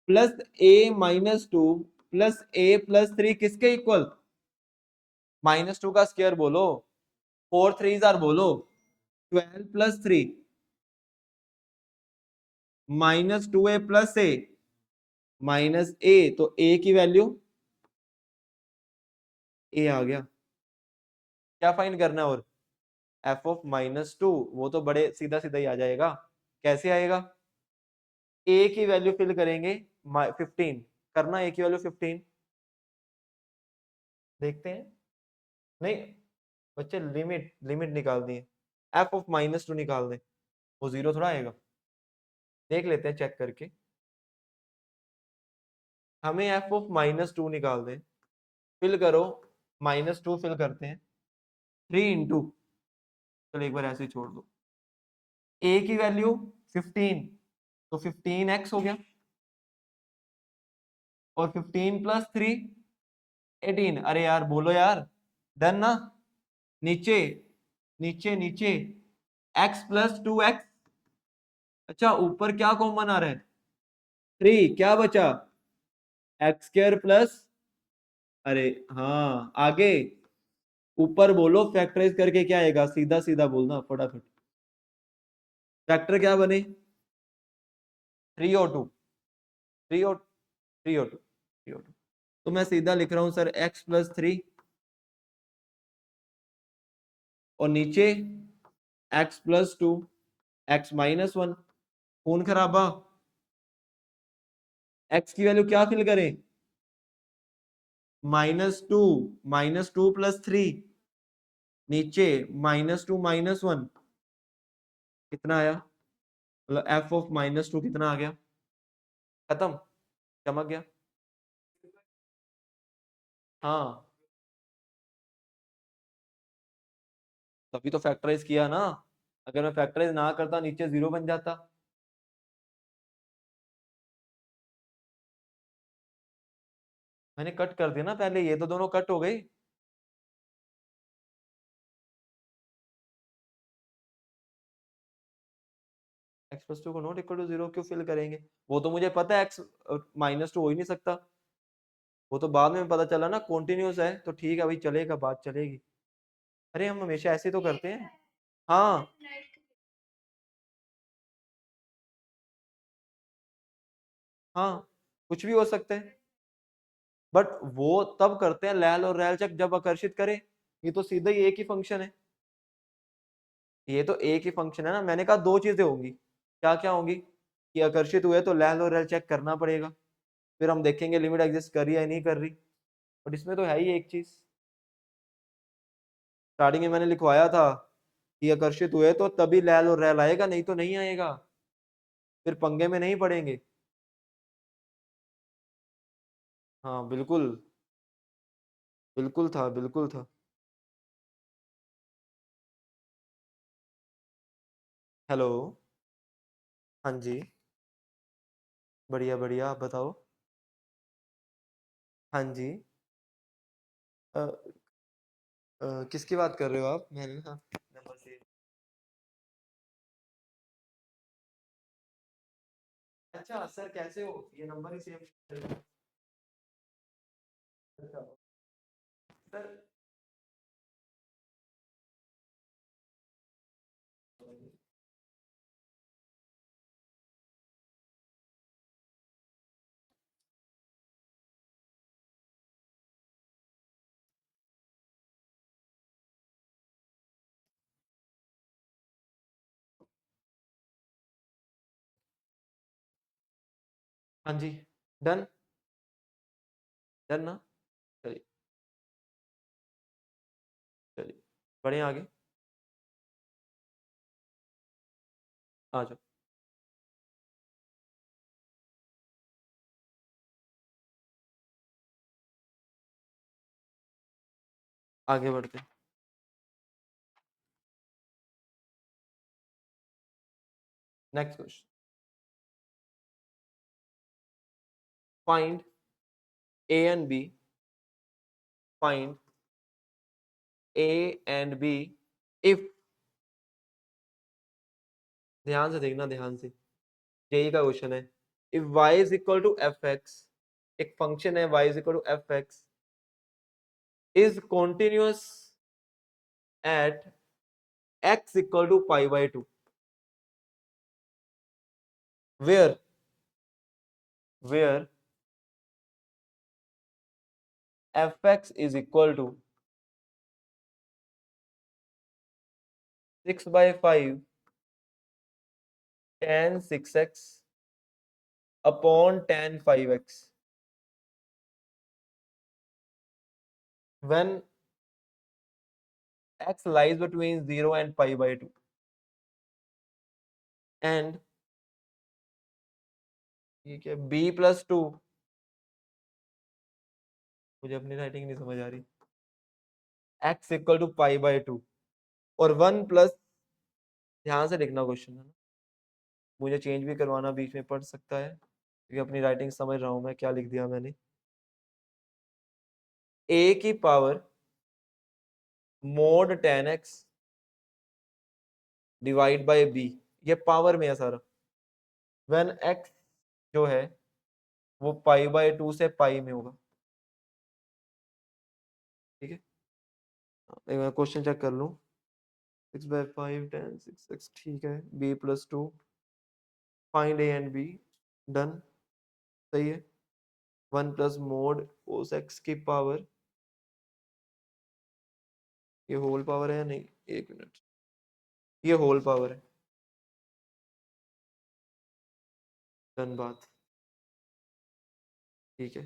plus a-2 plus a plus 3 किसके इक्वल? -2 का स्क्वायर बोलो, 4 3 आर बोलो, 12 plus 3 -2a plus a minus a, तो a की वैल्यू a आ गया। क्या फाइंड करना है? और f ऑफ -2, वो तो बड़े सीधा सीधा ही आ जाएगा। कैसे आएगा? a की वैल्यू फिल करेंगे 15, करना a की वैल्यू 15, देखते हैं। नहीं बच्चे, लिमिट लिमिट निकाल दी है, f ऑफ -2 निकाल दें, वो 0 थोड़ा आएगा। देख लेते हैं चेक करके, हमें f ऑफ -2 निकाल दें, फिल करो, -2 फिल करते हैं, 3 इंटू, चलो एक बार ऐसे ही छोड़ दो, a की वैल्यू 15, तो 15x हो गया, और 15 प्लस 3 18। अरे यार बोलो यार, डन ना? नीचे नीचे नीचे x प्लस 2x, अच्छा ऊपर क्या कॉमन आ रहा है? 3, क्या बचा? x² प्लस, अरे हाँ आगे, ऊपर बोलो फैक्टराइज करके क्या आएगा? सीधा सीधा बोलना फटाफट, फैक्टर क्या बने? 3 और 2, 3 और 2 तो मैं सीधा लिख रहा हूं सर, x प्लस 3 और नीचे x प्लस 2, x -1, खून खराबा, x की वैल्यू क्या फिल करें? -2, -2 प्लस 3, नीचे -2 -1, कितना आया? मतलब f ऑफ -2 कितना आ गया? खत्म, चमक गया। हाँ, तभी तो फैक्टराइज किया ना। अगर मैं फैक्टराइज ना करता नीचे 0 बन जाता। मैंने कट कर दिया ना पहले, ये तो दोनों कट हो गई। x+2 को नॉट इक्वल टू 0 क्यों फिल करेंगे? वो तो मुझे पता है x -2 हो ही नहीं सकता। वो तो बाद में पता चला ना, कॉन्टिन्यूस है तो ठीक है भाई, चलेगा, बात चलेगी। अरे हम हमेशा ऐसे तो करते हैं। हाँ, हाँ, कुछ भी हो सकता है। बट वो तब करते हैं लैल और रैल चेक जब आकर्षित करे। ये तो सीधा ही एक ही फंक्शन है। ये तो एक ही फंक्शन है ना, मैंने कहा दो चीजें होंगी। क्या क्या होंगी? कि आकर्षित हुए तो लैल और रैल चेक करना पड़ेगा, फिर हम देखेंगे लिमिट एग्जिस्ट कर रही है या नहीं कर रही। बट इसमें तो है ही एक चीज। स्टार्टिंग में मैंने लिखवाया था कि आकर्षित हुए तो तभी लैल और रैल आएगा, नहीं तो नहीं आएगा, फिर पंगे में नहीं पड़ेंगे। हाँ बिल्कुल, बिल्कुल था, बिल्कुल था। हेलो। हाँ जी। बढ़िया बढ़िया, आप बताओ। हाँ जी। अ, किसकी बात कर रहे हो आप? मैंने, हाँ, नंबर से। अच्छा सर, कैसे हो? ये नंबर ही सेव। अच्छा सर। हाँ जी। डन। डन ना। चलिए। चलिए, बढ़िया, आगे। आ जाओ। आगे बढ़ते। Next question. Find A and B. Find A and B if, ध्यान से देखना, ध्यान से, यही का क्वेश्चन है। If y is equal to F X, एक फंक्शन है y is equal to F x, is continuous at x equal to pi by two, where where F x is equal to 6/5 tan 6x upon tan 5x, when x lies between 0 and pi by 2, and ठीक है b+2, मुझे अपनी writing नहीं समझ आ रही, x equal to pi by two, और 1+, ध्यान से लिखना क्वेश्चन है ना, मुझे चेंज भी करवाना बीच में पड़ सकता है क्योंकि अपनी राइटिंग समझ रहा हूं मैं क्या लिख दिया मैंने। a की power mode tan x divide bye b, ये पावर में है सारा, व्हेन x जो है वो पाई बाय टू से पाई में होगा। ठीक है, एक बार क्वेश्चन चेक कर लूं। 6/5 tan 6x, ठीक है, b+2, find A and B, done, सही है। 1+ मोड कोस x की पावर, ये होल पावर है या नहीं, एक मिनट, ये होल पावर है, डन बात। ठीक है,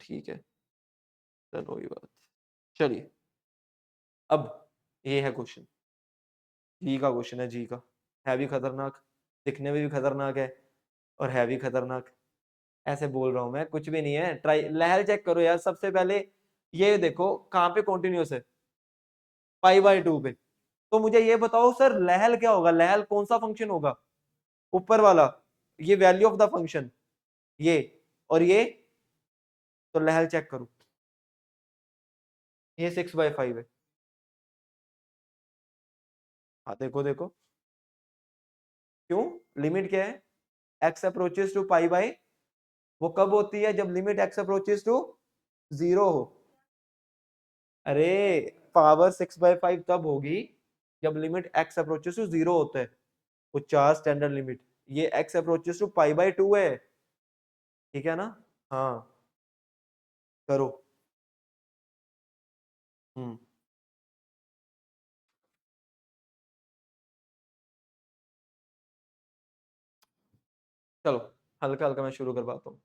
ठीक है, डन होगी बात। चलिए, अब ये है क्वेश्चन, जी का क्वेश्चन है, जी का, है भी खतरनाक, दिखने में भी खतरनाक है और है भी खतरनाक। ऐसे बोल रहा हूं मैं, कुछ भी नहीं है। ट्राई लहल चेक करो यार। सबसे पहले ये देखो कहाँ पे कॉन्टिन्यूस है, पाई बाय 2 पे। तो मुझे ये बताओ सर लहल क्या होगा, लहल कौन सा फंक्शन होगा, ऊपर वाला, ये वैल्यू ऑफ द फंक्शन ये, और ये, तो लहल चेक करो, ये 6/5 है। हाँ देखो देखो, क्यों, लिमिट क्या है, x approaches to pi by, वो कब होती है, जब लिमिट x अप्रोचेस टू 0 हो। अरे पावर 6/5 तब होगी जब लिमिट x अप्रोचेस टू 0 होता है, वो 4 स्टैंडर्ड लिमिट। ये x approaches to pi by 2 है, ठीक है ना। हाँ करो। हम्म, चलो हल्का हल्का मैं शुरू करवाता हूँ।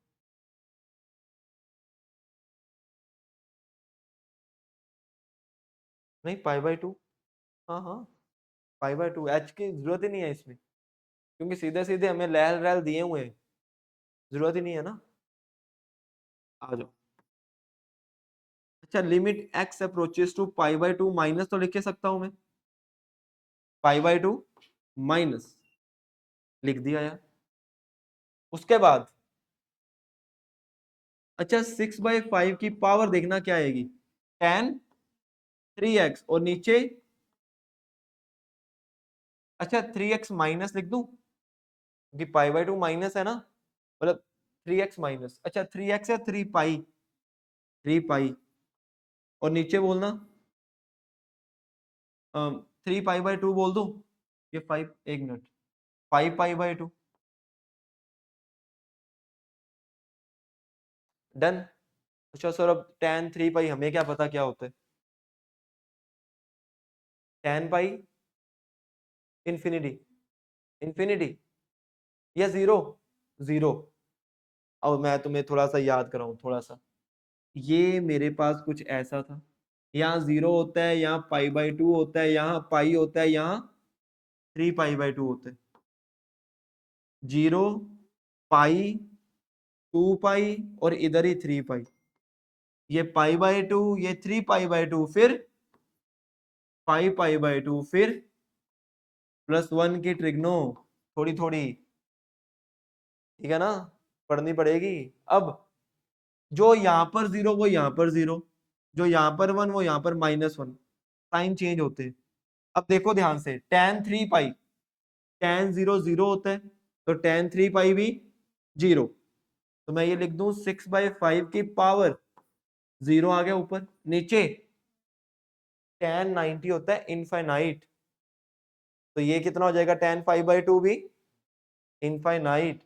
नहीं पाई बाय 2, हाँ हाँ, पाई बाय 2, एच की जरूरत ही नहीं है इसमें, क्योंकि सीधे सीधे हमें लहल रहल दिए हुए हैं, जरूरत ही नहीं है ना। आ जाओ। अच्छा limit x approaches to pi by 2 minus तो लिख के सकता हूं मैं, पाई बाय 2 माइनस, लिख दिया यार। उसके बाद अच्छा 6/5 की पावर देखना क्या आएगी, tan 3x, और नीचे अच्छा 3x माइनस लिख दूं, क्योंकि पाई बाय 2 माइनस है ना, मतलब 3x माइनस, अच्छा 3x है 3 पाई, 3 पाई, और नीचे बोलना 3 पाई बाय 2 बोल दूं, ये 5, एक मिनट, 5 पाई बाय 2, डन। अच्छा सर अब tan 3 पाई हमें क्या पता क्या होता है, tan पाई इन्फिनिटी, इन्फिनिटी या जीरो, जीरो। अब मैं तुम्हें थोड़ा सा याद कराऊं, थोड़ा सा, ये मेरे पास कुछ ऐसा था, यहाँ 0 होता है, यहाँ पाई बाय 2 होता है, यहाँ पाई होता है, यहाँ 3 पाई बाय 2 होता है, 0, पाई, 2 पाई, और इधर ही 3 पाई, ये पाई बाय 2, ये 3 पाई बाय 2, फिर 5 पाई बाय 2, फिर +1 की ट्रिग्नो, थोड़ी थोड़ी, ठीक है ना, पढ़नी पड़ेगी। अब जो यहां पर 0 वो यहां पर 0, जो यहां पर 1 वो यहां पर -1, साइन चेंज होते हैं। अब देखो ध्यान से, tan 3 पाई, tan 0 0 होता है, तो tan 3 पाई भी 0, तो मैं ये लिख दूं 6/5 की पावर, 0 आ गया ऊपर, नीचे tan 90 होता है इनफाइनाइट, तो ये कितना हो जाएगा, tan 5/2 भी इनफाइनाइट,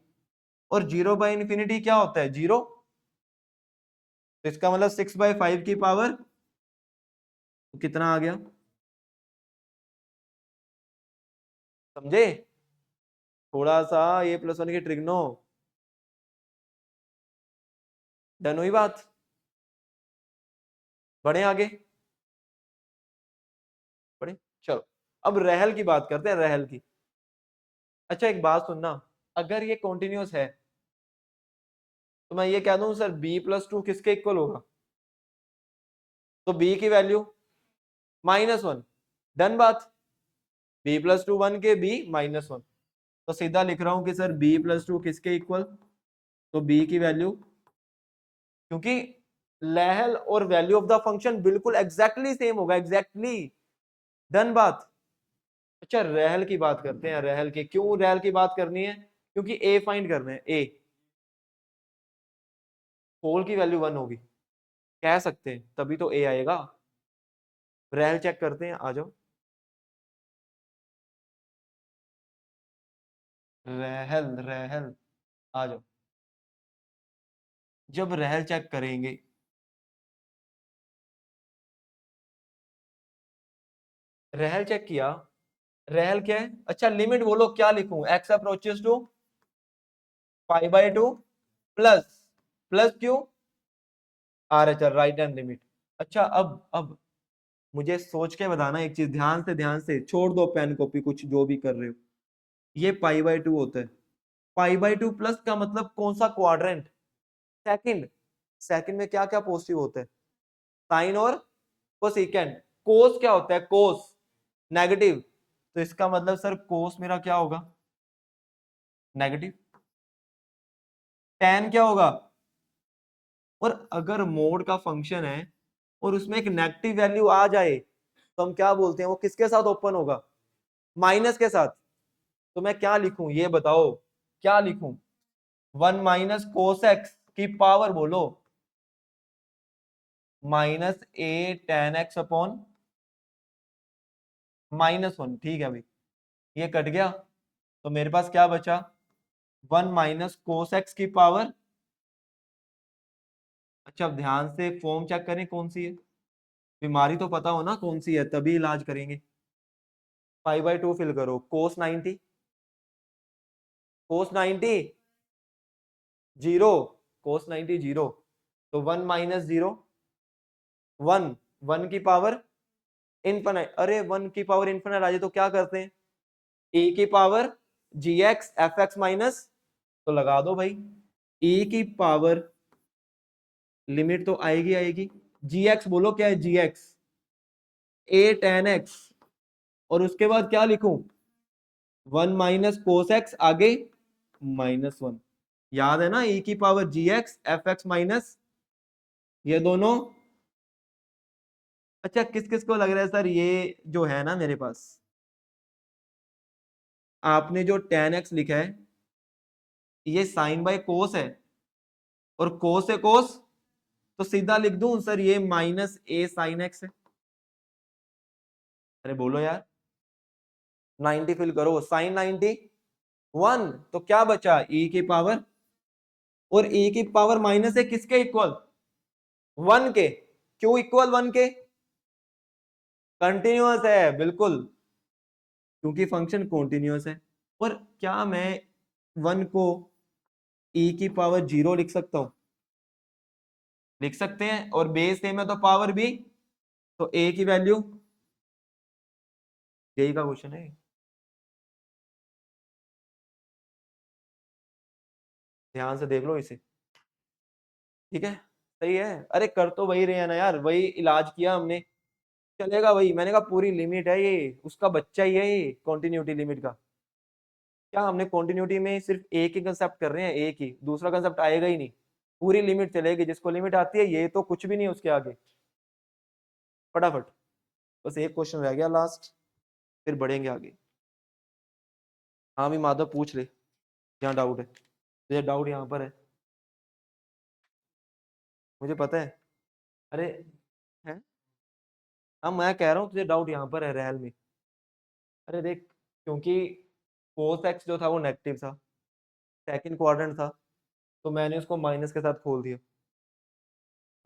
और 0/∞ क्या होता है, 0, तो इसका मतलब 6/5 की पावर कितना आ गया, समझे, थोड़ा सा ये +1 की ट्रिग्नो, डन हुई बात, बढ़े आगे, बढ़े, चलो अब रहल की बात करते हैं, रहल की। अच्छा एक बात सुनना, अगर ये कॉन्टिन्यूस है तो मैं ये कह दूं सर b+2 किसके इक्वल होगा, तो b की वैल्यू -1, डन बात, b+2 1 के b -1, तो सीधा लिख रहा हूं कि सर b+2 किसके इक्वल, तो b की वैल्यू, क्योंकि लहल और वैल्यू ऑफ द फंक्शन बिल्कुल एग्जैक्टली सेम होगा, एग्जैक्टली, डन बात। अच्छा रहल की बात करते हैं, रहल की, क्यों रहल की बात करनी है, क्योंकि a फाइंड करना है, a होल की वैल्यू 1 होगी, कह सकते हैं, तभी तो a आएगा। रहल चेक करते हैं, आ जाओ, रहल रहल, आ जाओ, जब रहल चेक करेंगे, रहल चेक किया, रहल क्या है, अच्छा लिमिट बोलो क्या लिखूं, x approaches to pi by 2 plus, plus क्यों, R H R, right hand limit. अच्छा अब मुझे सोच के बताना एक चीज, ध्यान से छोड़ दो पेन कॉपी कुछ जो भी कर रहे हो, ये पाई बाय 2 होता है, पाई बाय 2 प्लस का मतलब कौन सा क्वाड्रेंट, सेकंड, सेकंड में क्या क्या पॉजिटिव होता है, साइन और कोसेकेंड। कोस क्या होता है, कोस नेगेटिव, तो इसका मतलब सर कोस मेरा क्या होगा, नेगेटिव। tan क्या होगा, और अगर मोड का फंक्शन है और उसमें एक नेगेटिव वैल्यू आ जाए तो हम क्या बोलते हैं, वो किसके साथ ओपन होगा, माइनस के साथ। तो मैं क्या लिखूं ये बताओ, क्या लिखूं, 1 माइनस कोस एक्स की पावर बोलो माइनस ए टेन एक्स अपॉन -1, ठीक है भाई, ये कट गया तो मेरे पास क्या बचा, 1 माइनस कोस एक्स की पावर। अच्छा अब ध्यान से फॉर्म चेक करें कौन सी है, बीमारी तो पता हो ना कौन सी है तभी इलाज करेंगे। 5/2 फिल करो, कोस 90, कोस 90 जीरो, कोस 90 जीरो, तो 1 माइनस जीरो 1, 1 की पावर इनफिनिट, अरे 1 की पावर इनफिनिट आ जाए तो क्या करते हैं, e की पावर जी एक्स एफ एक्स माइनस, तो लगा दो भाई e की पावर, लिमिट तो आएगी आएगी, जी एक्स बोलो क्या है, जी एक्स ए टेन एक्स, और उसके बाद क्या लिखूं, 1 माइनस कोस एक्स आगे -1, याद है ना, e की पावर जी एक्स एफ एक्स माइनस, ये दोनों। अच्छा किस किस को लग रहा है सर ये जो है ना मेरे पास, आपने जो tan x लिखा है ये साइन बाय कोस है, और कोस है कोस, तो सीधा लिख दूं सर ये माइनस ए साइन एक्स है। अरे बोलो यार, 90 फिल करो, साइन 90 1, तो क्या बचा e की पावर, और e की पावर माइनस है किसके इक्वल, 1 के, क्यों इक्वल 1 के, कंटिन्यूअस है बिल्कुल, क्योंकि फंक्शन कॉन्टिन्यूअस है। और क्या मैं 1 को e की पावर 0 लिख सकता हूं, लिख सकते हैं, और बेस सेम है तो पावर भी, तो a की वैल्यू, यही का क्वेश्चन है, ध्यान से देख लो इसे, ठीक है, सही है। अरे कर तो वही रहे हैं ना यार, वही इलाज किया हमने, चलेगा वही, मैंने कहा पूरी लिमिट है ये, उसका बच्चा ही है ये कॉन्टिन्यूटी लिमिट का, क्या हमने कॉन्टिन्यूटी में सिर्फ एक ही कंसेप्ट कर रहे हैं, एक ही, दूसरा कंसेप्ट आएगा ही नहीं, पूरी लिमिट चलेगी, जिसको लिमिट आती है ये तो कुछ भी नहीं है उसके आगे। फटाफट, बस एक क्वेश्चन रह गया लास्ट, फिर बढ़ेंगे आगे। हाँ भी माधव पूछ ले, जहाँ डाउट है तुझे, डाउट यहाँ पर है, मुझे पता है। अरे है, हाँ मैं कह रहा हूँ तुझे डाउट यहाँ पर है रहल में। अरे देख, क्योंकि कोस एक्स जो था वो नेगेटिव था, सेकंड क्वाड्रेंट था, तो मैंने उसको माइनस के साथ खोल दिया,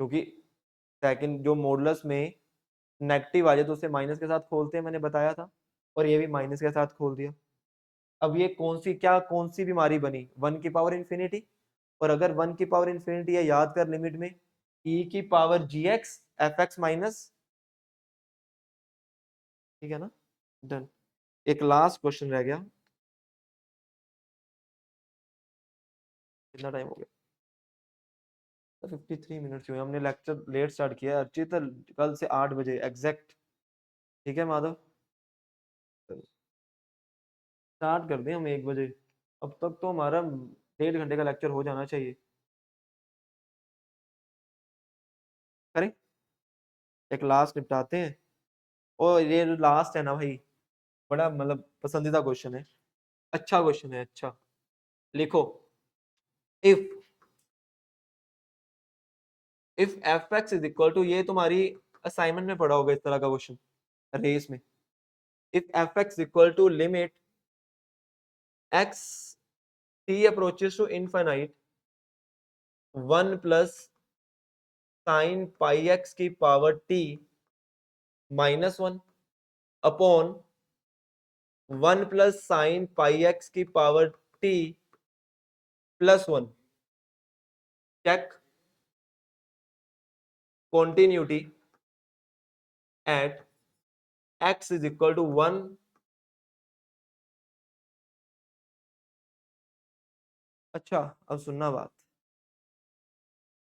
क्योंकि सेकंड जो मॉडुलस में नेगेटिव आ जाए तो उसे माइनस के साथ खोलते हैं, मैंने बताया था, और ये भी माइनस के साथ खोल दिया। अब ये कौन सी, क्या कौन सी बीमारी बनी, 1 की पावर इंफिनिटी, और अगर 1 की पावर इंफिनिटी है याद कर लिमिट में e की पावर जी एक्स एफ एक्स माइनस, ठीक है ना, डन। एक लास्ट क्वेश्चन रह गया, कितना टाइम हो गया, 53 मिनट्स हुए, हमने लेक्चर लेट स्टार्ट किया है अर्चित, कल से 8 बजे एग्जैक्ट, ठीक है माधव, स्टार्ट कर दें हम 1 बजे, अब तक तो हमारा 1.5 घंटे का लेक्चर हो जाना चाहिए, करें, एक लास्ट निपटाते हैं। और ये लास्ट है ना भाई, बड़ा मतलब पसंदीदा क्वेश्चन है, अच्छा क्वेश्चन है, अच्छा, लिखो, if if F x is equal to, ये तुम्हारी असाइनमेंट में पढ़ा होगा इस तरह का क्वेश्चन रेस में, if F x equal to limit x t approaches to infinite 1 plus sine pi x की power t -1 upon 1 plus sine pi x की power t +1, check continuity at x is equal to 1। अच्छा अब सुनना बात,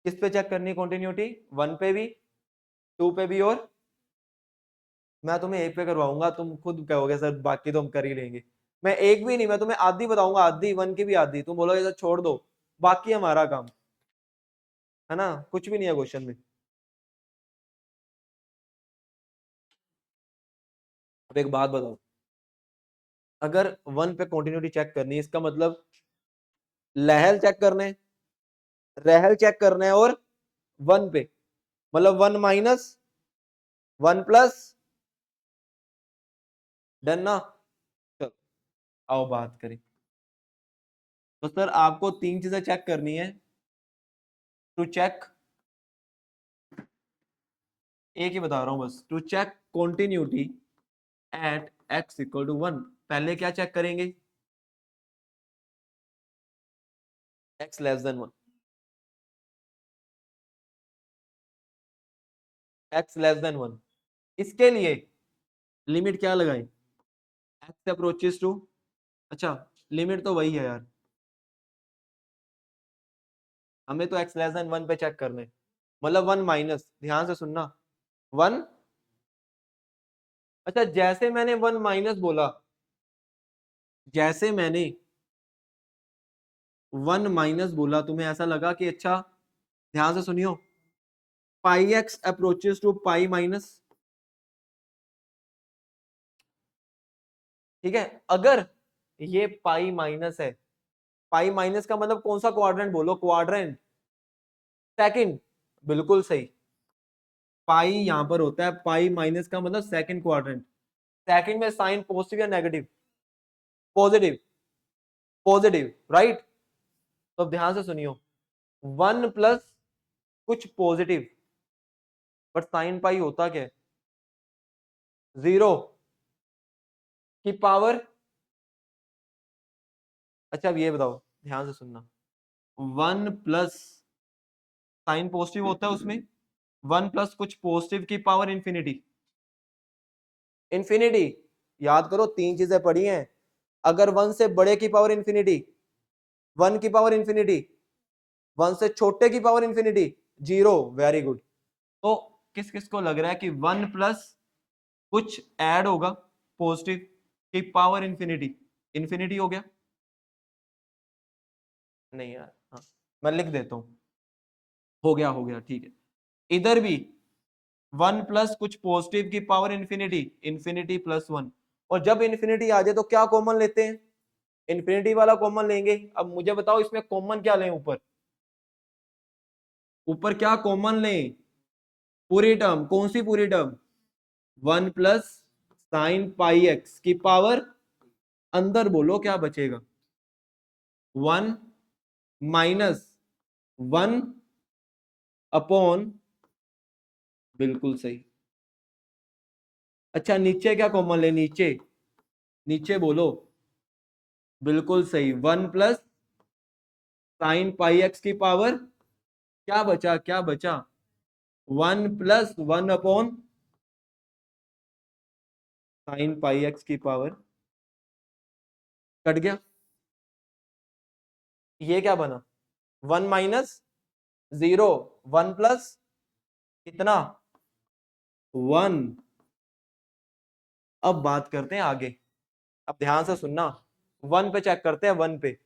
किस पे check करनी है कंटिन्यूटी? 1 पे भी, 2 पे भी, और मैं तुम्हें एक पे करवाऊंगा, तुम खुद कहोगे सर बाकी तो हम कर ही लेंगे। मैं एक भी नहीं, मैं तुम्हें आधी बताऊंगा, आधी 1 की भी आधी, तुम बोलोगे सर छोड़ दो, बाकी हमारा काम है ना, कुछ भी नहीं है क्वेश्चन में। अब एक बात बताओ, अगर 1 पे कंटिन्यूटी चेक करनी है, इसका मतलब लहल चेक करने, रहल चेक करना है, और 1 पे, मतलब 1 माइनस 1 प्लस, डन ना? चलो आओ बात करें। तो सर आपको 3 चीजें चेक करनी है टू चेक, एक ही बता रहा हूं बस, to check continuity at x equal to 1। पहले क्या चेक करेंगे? x less than 1, x less than 1। इसके लिए लिमिट क्या लगाएं? x अप्रोचेस टू, अच्छा लिमिट तो वही है यार, हमें तो x लेस देन 1 पे चेक करना है, मतलब 1 माइनस, ध्यान से सुनना, 1, अच्छा जैसे मैंने 1 माइनस बोला, जैसे मैंने 1 माइनस बोला, तुम्हें ऐसा लगा कि अच्छा, ध्यान से सुनियो, pi x approaches to pi minus, ठीक है? अगर ये पाई माइनस है, पाई माइनस का मतलब कौन सा क्वाड्रेंट बोलो? क्वाड्रेंट सेकंड, बिल्कुल सही। पाई यहां पर होता है, पाई माइनस का मतलब सेकंड क्वाड्रेंट। सेकंड में साइन पॉजिटिव या नेगेटिव? Positive, positive, right. तो अब ध्यान से सुनियो, 1 प्लस कुछ पॉजिटिव, बट साइन पाई होता क्या है? 0 की पावर, अच्छा अब ये बताओ, ध्यान से सुनना, 1 प्लस साइन पॉजिटिव होता है उसमें, 1 प्लस कुछ पॉजिटिव की पावर इंफिनिटी, इंफिनिटी, याद करो 3 चीजें पढ़ी हैं, अगर 1 से बड़े की पावर इंफिनिटी, 1 की पावर इंफिनिटी, 1 से छोटे की पावर इंफिनिटी, 0, वेरी गुड। तो किस किस को लग रहा है कि 1 प्लस कुछ ऐड होगा पॉजिटिव की पावर इंफिनिटी, इंफिनिटी हो गया? नहीं यार, हाँ मैं लिख देता हूं, हो गया ठीक है। इधर भी 1 प्लस कुछ पॉजिटिव की पावर इंफिनिटी, इंफिनिटी प्लस 1, और जब इंफिनिटी आ जाए तो क्या कॉमन लेते हैं? इंफिनिटी वाला कॉमन लेंगे। अब मुझे बताओ इसमें कॉमन क्या लें? ऊपर, ऊपर क्या कॉमन लें? पूरी टर्म, कौन सी पूरी term? 1 plus sine pi x की पावर, अंदर बोलो क्या बचेगा? 1 माइनस 1 अपॉन, बिल्कुल सही। अच्छा नीचे क्या कॉमन ले? नीचे, नीचे बोलो, बिल्कुल सही, 1 प्लस साइन पाई एक्स की पावर, क्या बचा, क्या बचा? 1 plus 1 upon sine pi x की पावर, कट गया। ये क्या बना? 1 माइनस 0, 1 प्लस कितना? 1। अब बात करते हैं आगे, अब ध्यान से सुनना, 1 पे चेक करते हैं, 1 पे,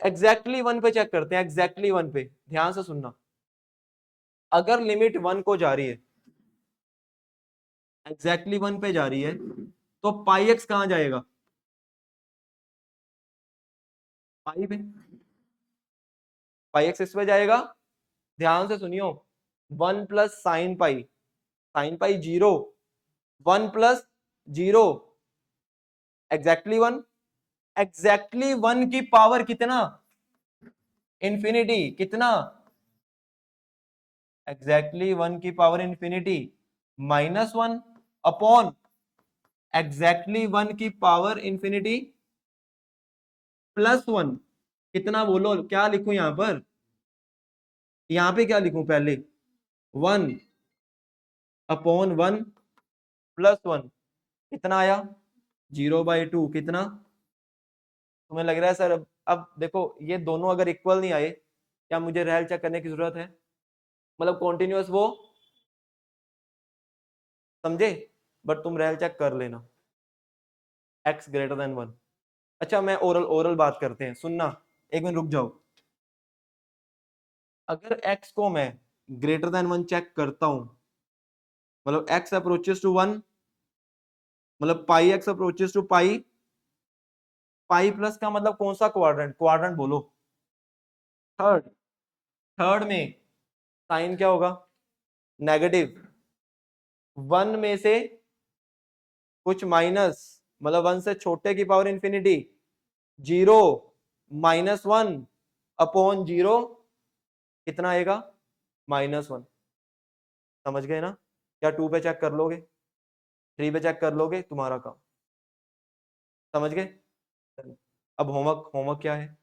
एग्जैक्टली 1 पे चेक करते हैं, एग्जैक्टली 1 पे, ध्यान से सुनना। अगर लिमिट 1 को जा रही है, एग्जैक्टली 1 पे जा रही है, तो पाई एक्स कहां जाएगा? पाई पे, पाई एक्स इस पे जाएगा। ध्यान से सुनियो, 1 प्लस साइन पाई, sine pi 0, 1 plus 0, exactly 1, exactly 1 की पावर कितना? इंफिनिटी, कितना? एग्जैक्टली 1 की power infinity minus 1 upon exactly 1 की पावर इंफिनिटी प्लस 1, कितना बोलो, क्या लिखूं यहां पर? यहां पे क्या लिखूं पहले? 1 अपॉन 1 प्लस 1, कितना आया? 0/2, कितना? तुम्हें लग रहा है सर अब देखो ये दोनों अगर इक्वल नहीं आए, क्या मुझे रेल चेक करने की जरूरत है? मतलब कॉन्टिन्यूअस वो, समझे? बट तुम रेल चेक कर लेना, x ग्रेटर देन 1। अच्छा मैं ओरल ओरल बात करते हैं, सुनना, एक मिनट रुक जाओ। अगर x को मैं ग्रेटर देन 1 चेक करता हूं, मतलब x अप्रोचेस टू 1, मतलब pi x approaches to pi, pi plus का मतलब कौन सा क्वाड्रेंट? क्वाड्रेंट बोलो। थर्ड। थर्ड में साइन क्या होगा? नेगेटिव। 1 में से कुछ माइनस, मतलब 1 से छोटे की पावर इंफिनिटी, 0 -1 अपॉन 0 कितना आएगा? -1। समझ गए ना? क्या 2 पे चेक कर लोगे? 3 पे चेक कर लोगे? तुम्हारा काम। समझ गए? अब होमवर्क, होमवर्क क्या है?